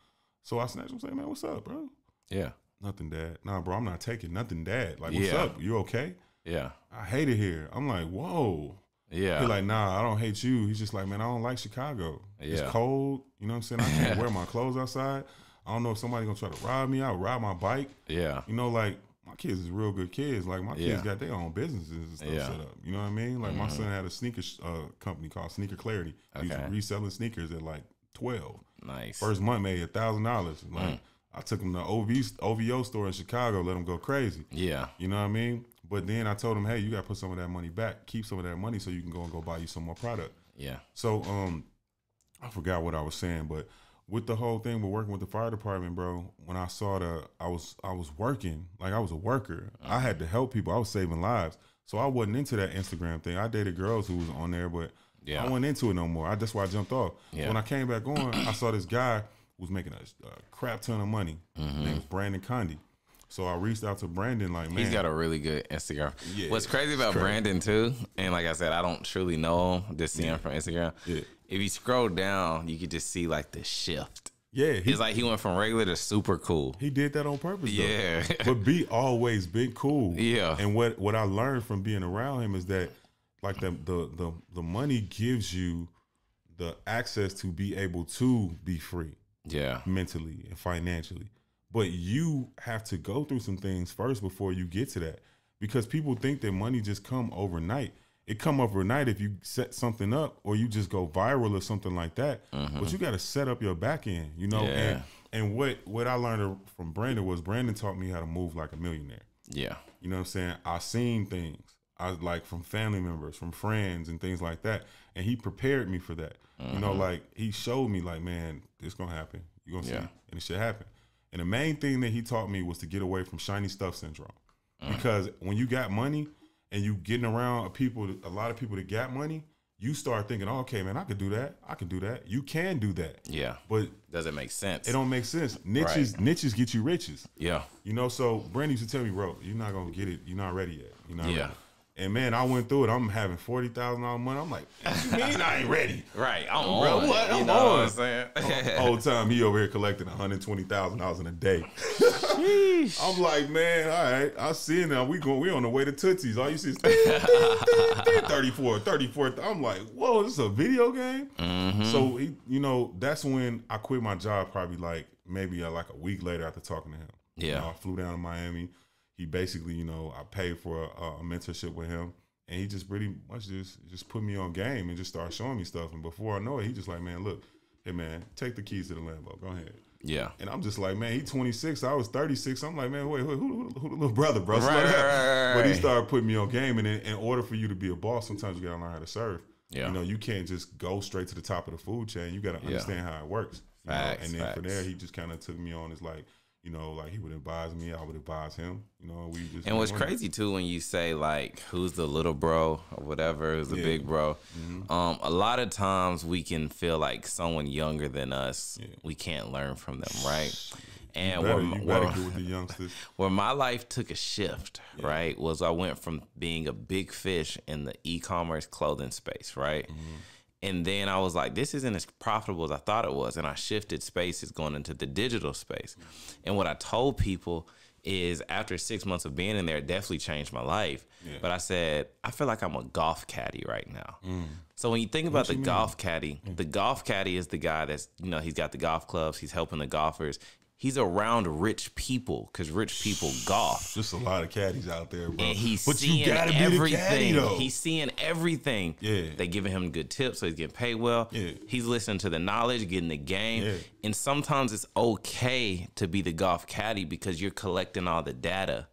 So I snatched him and said, man, what's up, bro? Yeah. Nothing, Dad. Nah, bro, I'm not taking nothing, Dad. Like, what's up? You okay? Yeah. I hate it here. I'm like, whoa. Yeah. He's like, nah, I don't hate you. He's just like, man, I don't like Chicago. Yeah. It's cold. You know what I'm saying? I can't wear my clothes outside. I don't know if somebody's going to try to rob me. I'll ride my bike. Yeah. You know, like, my kids is real good kids. Like, my kids got their own businesses and stuff set up. You know what I mean? Like, my son had a sneakers company called Sneaker Clarity. He was reselling sneakers at like 12. Nice. First month made $1,000. Like, I took him to OVO store in Chicago, let him go crazy. Yeah. You know what I mean? But then I told him, hey, you got to put some of that money back. Keep some of that money so you can go buy you some more product. Yeah. So I forgot what I was saying, but with the whole thing with working with the fire department, bro, when I saw I was working, like I was a worker. I had to help people. I was saving lives. So I wasn't into that Instagram thing. I dated girls who was on there, but I wasn't into it no more. That's why I jumped off. Yeah. When I came back on, I saw this guy who was making a crap ton of money. His name was Brandon Condi. So I reached out to Brandon, like, man. He's got a really good Instagram. Yeah, what's crazy about Brandon, too, and like I said, I don't truly know him, just see him from Instagram. Yeah. If you scroll down, you could just see, like, the shift. Yeah. It's like he went from regular to super cool. He did that on purpose, though. Yeah. But B always been cool. Yeah. And what I learned from being around him is that, like, the money gives you the access to be able to be free. Yeah. Mentally and financially. But you have to go through some things first before you get to that, because people think that money just come overnight. It come overnight if you set something up or you just go viral or something like that. But you got to set up your back end, you know. Yeah. And what I learned from Brandon was Brandon taught me how to move like a millionaire. Yeah. You know what I'm saying? I seen things. I like from family members, from friends and things like that. And he prepared me for that. You know, like he showed me like, man, this gonna happen. You're gonna see, and it should happen. And the main thing that he taught me was to get away from shiny stuff syndrome. Because when you got money and you getting around a lot of people that got money, you start thinking, oh, okay, man, I could do that. I can do that. You can do that. Yeah. But does it make sense? It don't make sense. Niches get you riches. Yeah. You know, so Brandon used to tell me, bro, you're not gonna get it. You're not ready yet. You're not ready. Yeah. And man, I went through it. I'm having $40,000 money. I'm like, what you mean I ain't ready? Right. I'm bro, on. what? You I'm know on. what I'm saying? Whole time he over here collecting $120,000 in a day. I'm like, man, all right. I see it now. We on the way to Tootsie's. All you see is 34. I'm like, whoa, this is a video game? So you know, that's when I quit my job. Probably like maybe like a week later after talking to him. Yeah. You know, I flew down to Miami. He basically, you know, I paid for a mentorship with him, and he just pretty much just put me on game and just started showing me stuff. And before I know it, he just like, man, look, hey man, take the keys to the Lambo. Go ahead. Yeah. And I'm just like, man, he's 26. I was 36. I'm like, man, wait, who the little brother, bro? Right. But he started putting me on game, and in order for you to be a boss, sometimes you gotta learn how to serve. Yeah. You know, you can't just go straight to the top of the food chain. You gotta understand how it works. Facts, and then from there, he just kind of took me on as like, you know, like he would advise me, I would advise him. You know, we just. And what's crazy too when you say like, who's the little bro or whatever, who's the big bro? A lot of times we can feel like someone younger than us, we can't learn from them, right? And you better get with the youngsters. Where my life took a shift, right, was I went from being a big fish in the e-commerce clothing space, right? And then I was like, this isn't as profitable as I thought it was. And I shifted spaces going into the digital space. And what I told people is after 6 months of being in there, it definitely changed my life. But I said, I feel like I'm a golf caddy right now. So when you think about the golf caddy is the guy that's, you know, he's got the golf clubs, he's helping the golfers. He's around rich people because rich people golf. Just a lot of caddies out there, bro. And he's but seeing you gotta everything. Be the caddy, though. He's seeing everything. Yeah. They giving him good tips, so he's getting paid well. Yeah. He's listening to the knowledge, getting the game. Yeah. And sometimes it's okay to be the golf caddy because you're collecting all the data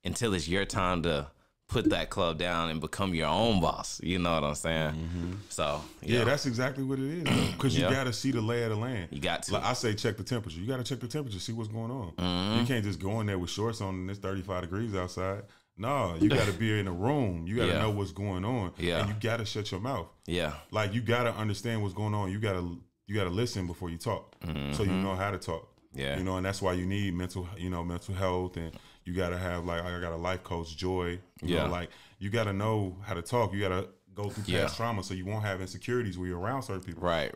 until it's your time to put that club down and become your own boss. You know what I'm saying? So yeah, that's exactly what it is. Because you got to see the lay of the land. You got to. Like I say, check the temperature. You got to check the temperature, see what's going on. You can't just go in there with shorts on and it's 35 degrees outside. No, you got to be in a room. You got to know what's going on. Yeah. And you got to shut your mouth. Yeah. Like you got to understand what's going on. You got to listen before you talk. So you know how to talk. Yeah. You know, and that's why you need mental health, and you got to have, like, I got a life coach, Joy. You know, like, you got to know how to talk. You got to go through past trauma so you won't have insecurities when you're around certain people. Right.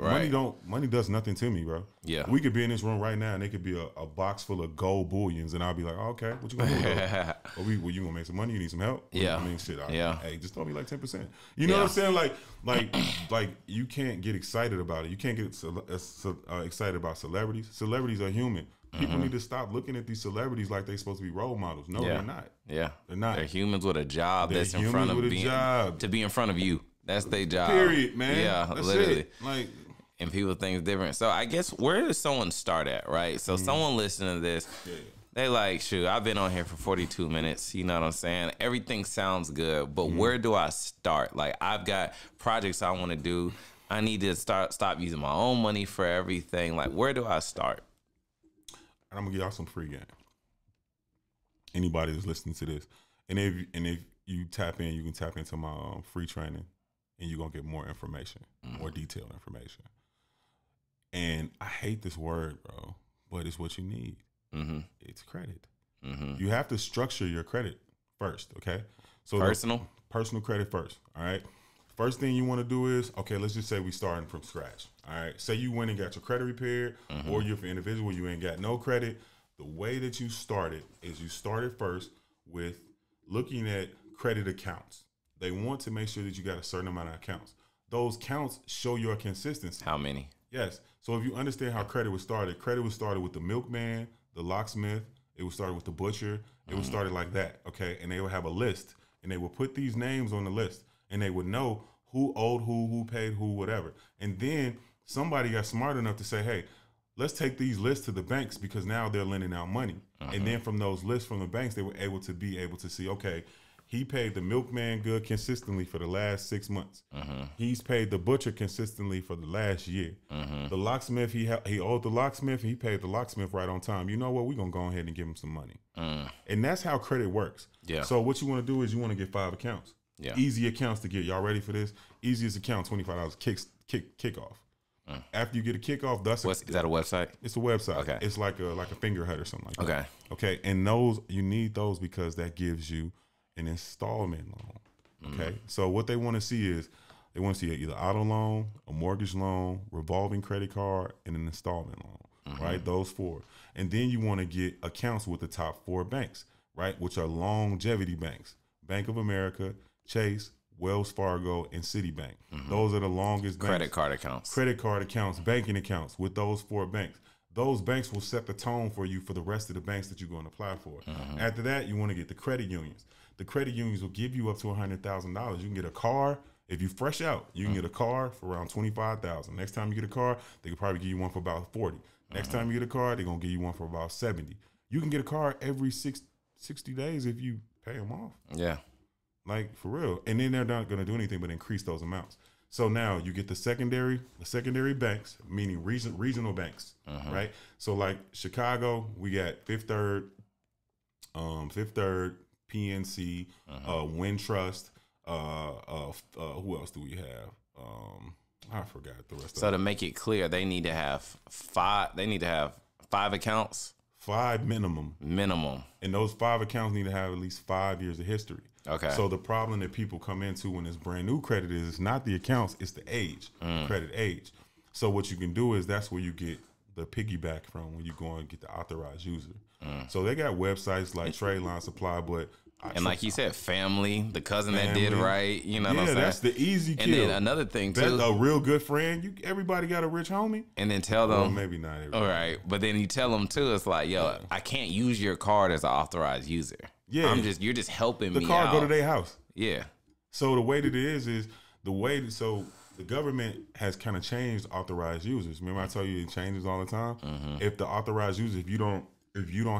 Money does nothing to me, bro. Yeah. We could be in this room right now and it could be a box full of gold bullions and I'll be like, oh, okay, what you gonna do? Well, you gonna make some money? You need some help? Yeah. I mean, shit. Hey, just throw me like 10%. You know what I'm saying? Like you can't get excited about it. You can't get excited about celebrities. Celebrities are human. People need to stop looking at these celebrities like they're supposed to be role models. No, they're not. Yeah, they're not. They're humans with a job that's in front of to be in front of you. That's their job. Period, man. Yeah, that's literally. It. Like, and people think different. So I guess where does someone start at, right? So someone listening to this, they like, shoot, I've been on here for 42 minutes. You know what I'm saying? Everything sounds good, but where do I start? Like, I've got projects I want to do. I need to stop using my own money for everything. Like, where do I start? I'm gonna give y'all some free game. Anybody that's listening to this, and if you tap in, you can tap into my free training, and you're gonna get more information, more detailed information. And I hate this word, bro, but it's what you need. It's credit. You have to structure your credit first, okay? So personal credit first. All right. First thing you want to do is, okay, let's just say we starting from scratch. All right. Say you went and got your credit repaired, or you're an individual, you ain't got no credit. The way that you started is you started first with looking at credit accounts. They want to make sure that you got a certain amount of accounts. Those counts show your consistency. How many? Yes. So if you understand how credit was started with the milkman, the locksmith, it was started with the butcher. It was started like that, okay? And they would have a list, and they would put these names on the list, and they would know who owed who paid who, whatever. And then somebody got smart enough to say, hey, let's take these lists to the banks because now they're lending out money. And then from those lists from the banks, they were able to see, okay, He paid the milkman good consistently for the last 6 months. He's paid the butcher consistently for the last year. The locksmith, he owed the locksmith, and he paid the locksmith right on time. You know what? We're going to go ahead and give him some money. And that's how credit works. Yeah. So what you want to do is you want to get 5 accounts. Yeah. Easy accounts to get. Y'all ready for this? Easiest account, $25 kickoff. After you get a kickoff, is that a website? It's a website. Okay. It's like a finger hut or something like that. Okay. Okay. And those, you need those because that gives you an installment loan. Okay. So what they want to see is they want to see either auto loan, a mortgage loan, revolving credit card, and an installment loan. Right. Those 4. And then you want to get accounts with the top 4 banks, right? Which are longevity banks. Bank of America, Chase, Wells Fargo, and Citibank. Those are the longest banks. Credit card accounts. Credit card accounts, banking accounts with those 4 banks. Those banks will set the tone for you for the rest of the banks that you're going to apply for. After that, you want to get the credit unions. The credit unions will give you up to $100,000. You can get a car. If you fresh out, you can get a car for around $25,000. Next time you get a car, they could probably give you one for about $40,000. Next time you get a car, they're going to give you one for about $70,000. You can get a car every 60 days if you pay them off. Yeah. Like, for real. And then they're not going to do anything but increase those amounts. So now you get the secondary banks, meaning regional banks, right? So like Chicago, we got Fifth Third, PNC, Wintrust. Who else do we have? I forgot the rest. So to make it clear, they need to have 5. They need to have 5 accounts. 5 minimum. Minimum. And those 5 accounts need to have at least 5 years of history. Okay. So the problem that people come into when it's brand new credit is it's not the accounts, it's the age, credit age. So what you can do is that's where you get the piggyback from when you go and get the authorized user. So they got websites like Trade Line Supply, but like you said, family, the cousin that did right, you know what I'm saying? Yeah, that's the easy kill. And then another thing too, that's a real good friend. Everybody got a rich homie. And then tell them, well, maybe not everybody. All right, but then you tell them too, it's like, yo, I can't use your card as an authorized user. Yeah, you're just helping me out. The card go to their house. Yeah. So the way that it is so the government has kind of changed authorized users. Remember I told you it changes all the time. If the authorized user, if you don't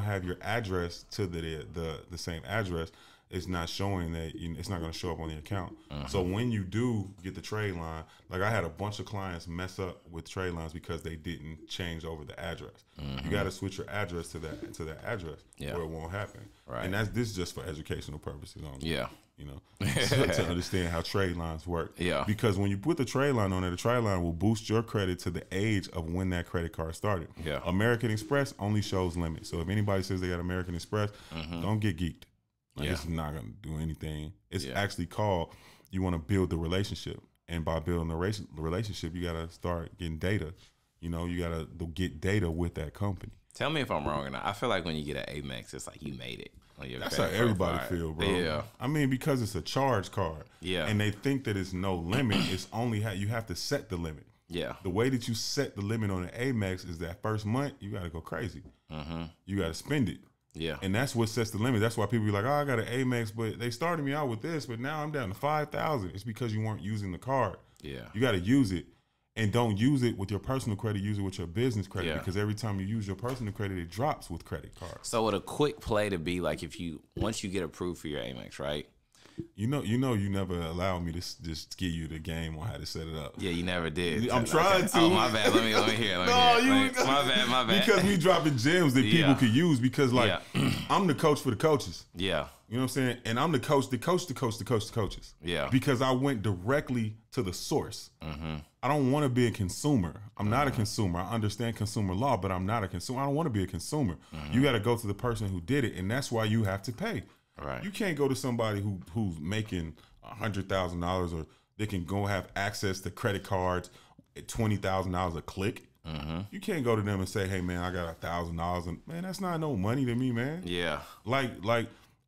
have your address to the same address, it's not showing that it's not going to show up on the account. So when you do get the trade line, like I had a bunch of clients mess up with trade lines because they didn't change over the address. You got to switch your address to that address, or it won't happen. Right. And this is just for educational purposes only. Yeah. You know, to understand how trade lines work. Yeah. Because when you put the trade line on there, the trade line will boost your credit to the age of when that credit card started. Yeah. American Express only shows limits. So if anybody says they got American Express, don't get geeked. Like, it's not going to do anything. It's actually called, you want to build the relationship. And by building the relationship, you got to start getting data. You know, you got to get data with that company. Tell me if I'm wrong or not. I feel like when you get an Amex, it's like you made it. That's how everybody feel, bro. Yeah. I mean, because it's a charge card. Yeah. And they think that it's no limit. It's only you have to set the limit. Yeah. The way that you set the limit on an Amex is that first month, you got to go crazy. You got to spend it. Yeah. And that's what sets the limit. That's why people be like, oh, I got an Amex, but they started me out with this, but now I'm down to 5,000. It's because you weren't using the card. Yeah. You got to use it. And don't use it with your personal credit, use it with your business credit, because every time you use your personal credit, it drops with credit cards. So would a quick play to be like once you get approved for your Amex, right? You never allowed me to just give you the game on how to set it up. Yeah, you never did. I'm trying to. Oh, my bad. Let me hear. My bad. Because we dropping gems that people could use because I'm the coach for the coaches. Yeah. You know what I'm saying? And I'm the coach to coaches. Yeah. Because I went directly to the source. I don't want to be a consumer. I'm not a consumer. I understand consumer law, but I'm not a consumer. I don't want to be a consumer. You got to go to the person who did it, and that's why you have to pay. Right. You can't go to somebody who's making $100,000 or they can go have access to credit cards at $20,000 a click. You can't go to them and say, "Hey man, I got $1,000," and man, that's not no money to me, man. Yeah. Like,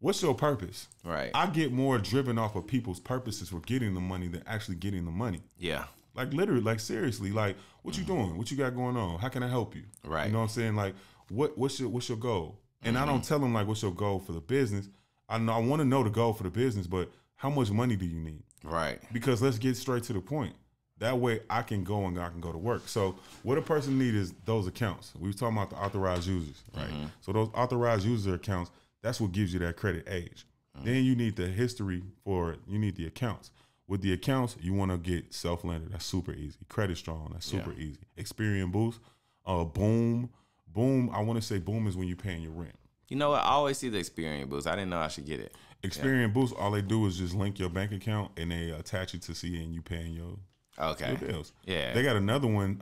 what's your purpose? Right. I get more driven off of people's purposes for getting the money than actually getting the money. Yeah. Like literally, like seriously, like what you doing? What you got going on? How can I help you? Right. You know what I'm saying? Like what's your goal? And I don't tell them like what's your goal for the business. I want to know the goal for the business, but how much money do you need? Right. Because let's get straight to the point. That way I can go to work. So what a person needs is those accounts. We were talking about the authorized users, right? So those authorized user accounts, that's what gives you that credit age. Then you need the history you need the accounts. With the accounts, you want to get self-lender. That's super easy. Credit strong. That's super easy. Experience boost. Boom. I want to say boom is when you're paying your rent. You know what? I always see the Experian boost. I didn't know I should get it. Experian boost, all they do is just link your bank account and they attach it to see and you paying your bills. Yeah. They got another one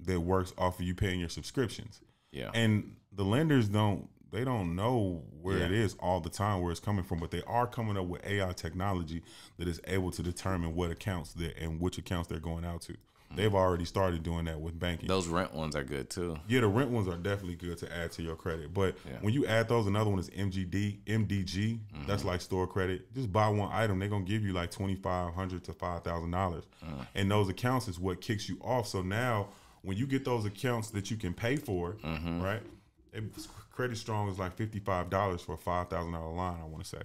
that works off of you paying your subscriptions. Yeah. And the lenders don't know where it is all the time, where it's coming from, but they are coming up with AI technology that is able to determine what accounts and which accounts they're going out to. They've already started doing that with banking. Those rent ones are good too. Yeah, the rent ones are definitely good to add to your credit. But when you add those, another one is MDG. That's like store credit. Just buy one item, they're gonna give you like $2,500 to $5,000, and those accounts is what kicks you off. So now, when you get those accounts that you can pay for, right? Credit Strong is like $55 for a $5,000 line. I want to say,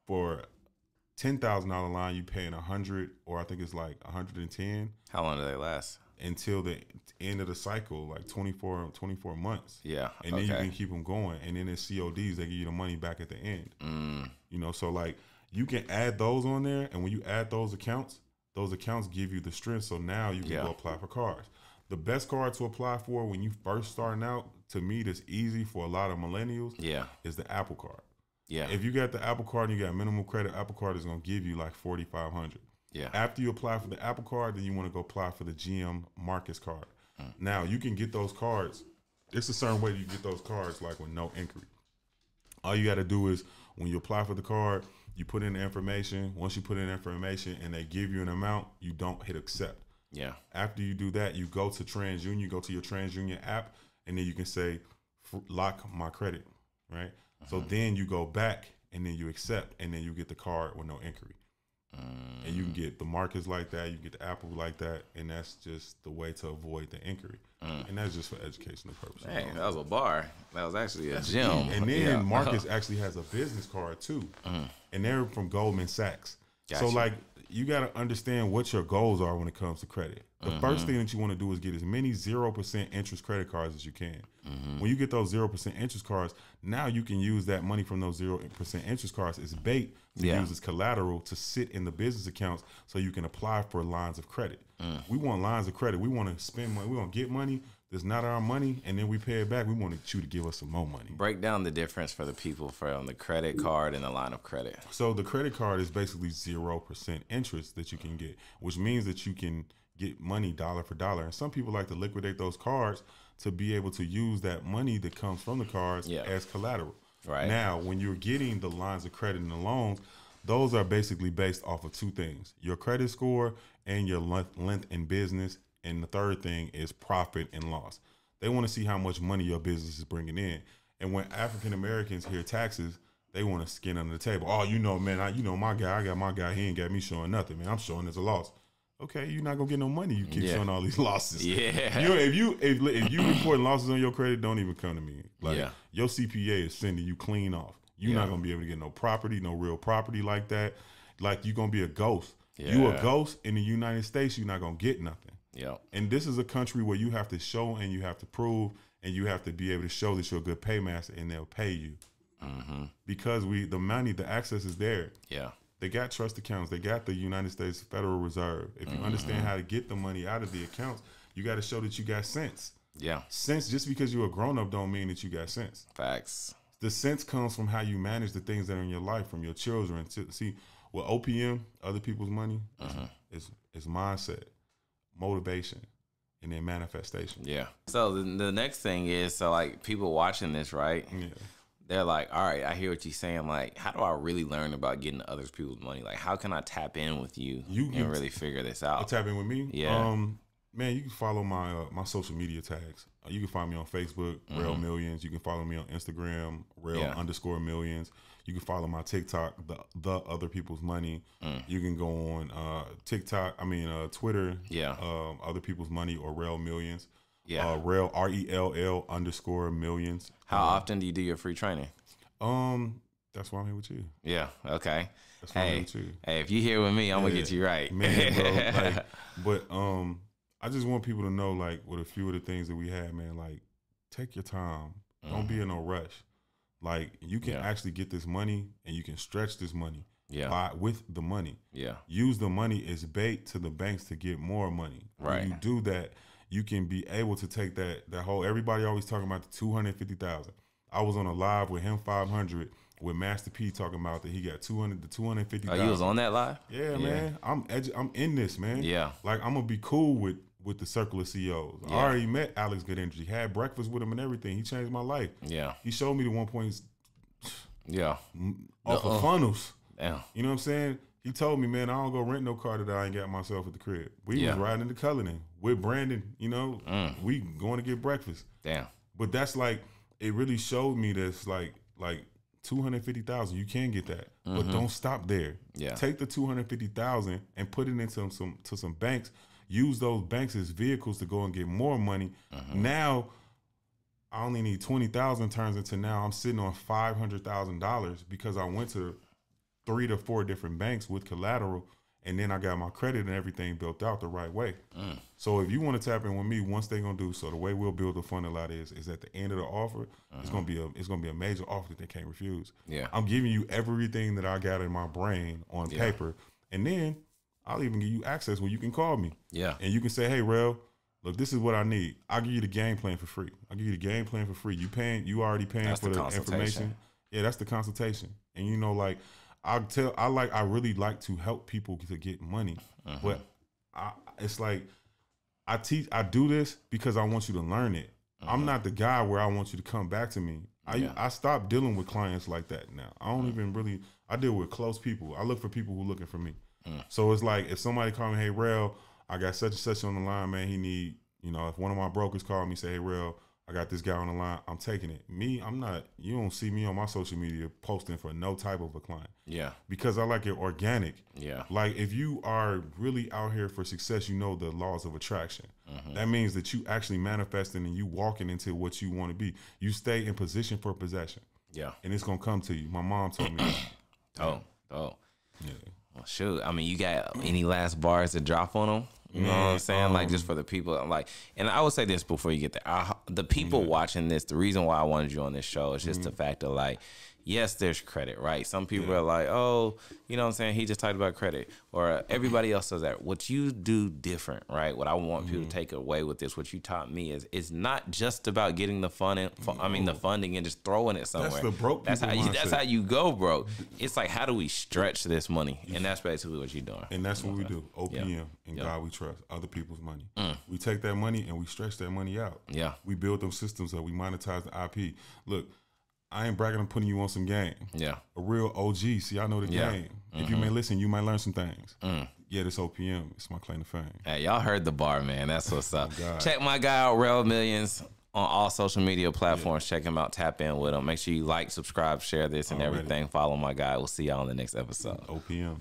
for $10,000 line, you paying $100, or I think it's like $110. How long do they last? Until the end of the cycle, like 24 months. Yeah. And then you can keep them going. And then it's CODs, they give you the money back at the end. You know, so like you can add those on there. And when you add those accounts give you the strength. So now you can go apply for cards. The best card to apply for when you first starting out, to me, that's easy for a lot of millennials, is the Apple Card. Yeah. If you got the Apple Card and you got minimum credit, Apple Card is going to give you like $4,500. Yeah. After you apply for the Apple Card, then you want to go apply for the GM Marcus card. Now, you can get those cards. It's a certain way you get those cards, like with no inquiry. All you got to do is, when you apply for the card, you put in the information. Once you put in the information and they give you an amount, you don't hit accept. Yeah. After you do that, you go to TransUnion, go to your TransUnion app, and then you can say, lock my credit, right? So then you go back and then you accept, and then you get the card with no inquiry. And you can get the Marcus like that, you get the Apple like that, and that's just the way to avoid the inquiry. And that's just for educational purposes. Hey, that was a bar. That was actually a gem. And then Marcus actually has a business card too, and they're from Goldman Sachs. Gotcha. So like, you got to understand what your goals are when it comes to credit. The first thing that you want to do is get as many 0% interest credit cards as you can. When you get those 0% interest cards, now you can use that money from those 0% interest cards as bait to use as collateral to sit in the business accounts, so you can apply for lines of credit. We want lines of credit. We want to spend money. We want to get money that's not our money, and then we pay it back. We want you to give us some more money. Break down the difference for the people from the credit card and the line of credit. So the credit card is basically 0% interest that you can get, which means that you can get money dollar for dollar. And some people like to liquidate those cards to be able to use that money that comes from the cards as collateral. Right. Now, when you're getting the lines of credit and the loans, those are basically based off of two things: your credit score and your length in business. And the third thing is profit and loss. They want to see how much money your business is bringing in. And when African Americans hear taxes, they want to skin under the table. Oh, you know, man, my guy, I got my guy. He ain't got me showing nothing, man. I'm showing there's a loss. Okay, you're not gonna get no money. You keep showing all these losses. Yeah. If you reporting losses on your credit, don't even come to me. Like your CPA is sending you clean off. You're not gonna be able to get no property, no real property like that. Like, you're gonna be a ghost. You a ghost in the United States. You're not gonna get nothing. Yeah. And this is a country where you have to show and you have to prove and you have to be able to show that you're a good paymaster, and they'll pay you. Because the money, the access is there. Yeah. They got trust accounts. They got the United States Federal Reserve. If you understand how to get the money out of the accounts, you got to show that you got sense. Yeah. Sense, just because you're a grown-up don't mean that you got sense. Facts. The sense comes from how you manage the things that are in your life, from your children. See, with OPM, other people's money, is mindset, motivation, and then manifestation. Yeah. So the next thing is, so like, people watching this, right? Yeah. They're like, all right, I hear what you're saying. Like, how do I really learn about getting other people's money? Like, how can I tap in with you and really figure this out? Tap in with me? Yeah. Man, you can follow my social media tags. You can find me on Facebook, Rell Millions. You can follow me on Instagram, Rell_millions. You can follow my TikTok, the Other People's Money. You can go on Twitter, Other People's Money, or Rell Millions. Yeah. Rell, RELL_millions. How often do you do your free training? That's why I'm here with you. Yeah. Okay. That's why I'm here with you. Hey, if you here with me, I'm gonna get you right, man, bro. But I just want people to know, like, with a few of the things that we had, man, like, take your time. Don't be in no rush. Like you can actually get this money and you can stretch this money with the money. Yeah. Use the money as bait to the banks to get more money. Right. When you do that, you can be able to take that whole, everybody always talking about the 250,000. I was on a live with him 500 with Master P talking about that he got 250,000. Oh, you was on that live? Yeah, man. I'm in this, man. Yeah. Like I'm gonna be cool with the circle of CEOs. I already met Alex Good Energy, had breakfast with him and everything. He changed my life. Yeah. He showed me the 1 point. Yeah. Off of funnels. Damn. You know what I'm saying? He told me, man, I don't go rent no car that I ain't got myself at the crib. We was riding into Cullinan with Brandon, you know, we going to get breakfast. Damn. But that's like, it really showed me this like 250,000, you can get that, but don't stop there. Yeah. Take the 250,000 and put it into some banks. Use those banks as vehicles to go and get more money. Now, I only need 20,000 turns into now I'm sitting on $500,000 because I went to 3 to 4 different banks with collateral, and then I got my credit and everything built out the right way. So if you want to tap in with me, once they're gonna do, so the way we'll build the funnel out is at the end of the offer, it's gonna be a major offer that they can't refuse. Yeah, I'm giving you everything that I got in my brain on paper, and then I'll even give you access where you can call me. Yeah, and you can say, hey, Rell, look, this is what I need. I'll give you the game plan for free. I'll give you the game plan for free. You already paying for the information. Yeah, that's the consultation. And you know, like I really like to help people to get money, but it's like I do this because I want you to learn it. I'm not the guy where I want you to come back to me. I stopped dealing with clients like that now. I don't even really, I deal with close people. I look for people who are looking for me. So it's like if somebody call me, hey, Rell, I got such and such on the line, man, he need, you know, if one of my brokers call me, say, hey, Rell, I got this guy on the line, I'm taking it. Me, I'm not, you don't see me on my social media posting for no type of a client. Yeah. Because I like it organic. Yeah. Like if you are really out here for success, you know the laws of attraction. That means that you actually manifesting and you walking into what you want to be. You stay in position for possession. Yeah. And it's going to come to you. My mom told me that. Oh. Yeah. Well, shoot. I mean, you got any last bars to drop on them? You know what I'm saying? Like, just for the people, like, and I would say this before you get there. The people watching this, the reason why I wanted you on this show is just the fact of, like, yes, there's credit, right? Some people are like, oh, you know what I'm saying? He just talked about credit. Or everybody else does that. What you do different, right? What I want people to take away with this, what you taught me is it's not just about getting the the funding and just throwing it somewhere. That's the broke That's how you go, bro. It's like, how do we stretch this money? And that's basically what you're doing. And that's what we do. OPM and God we trust. Other people's money. We take that money and we stretch that money out. Yeah. We build them systems up. We monetize the IP. Look, I ain't bragging on putting you on some game. Yeah. A real OG. See, I know the game. If you may listen, you might learn some things. Yeah, this OPM. It's my claim to fame. Hey, y'all heard the bar, man. That's what's up. Check my guy out, Rell Millions, on all social media platforms. Check him out. Tap in with him. Make sure you like, subscribe, share this and everything. Follow my guy. We'll see y'all on the next episode. OPM.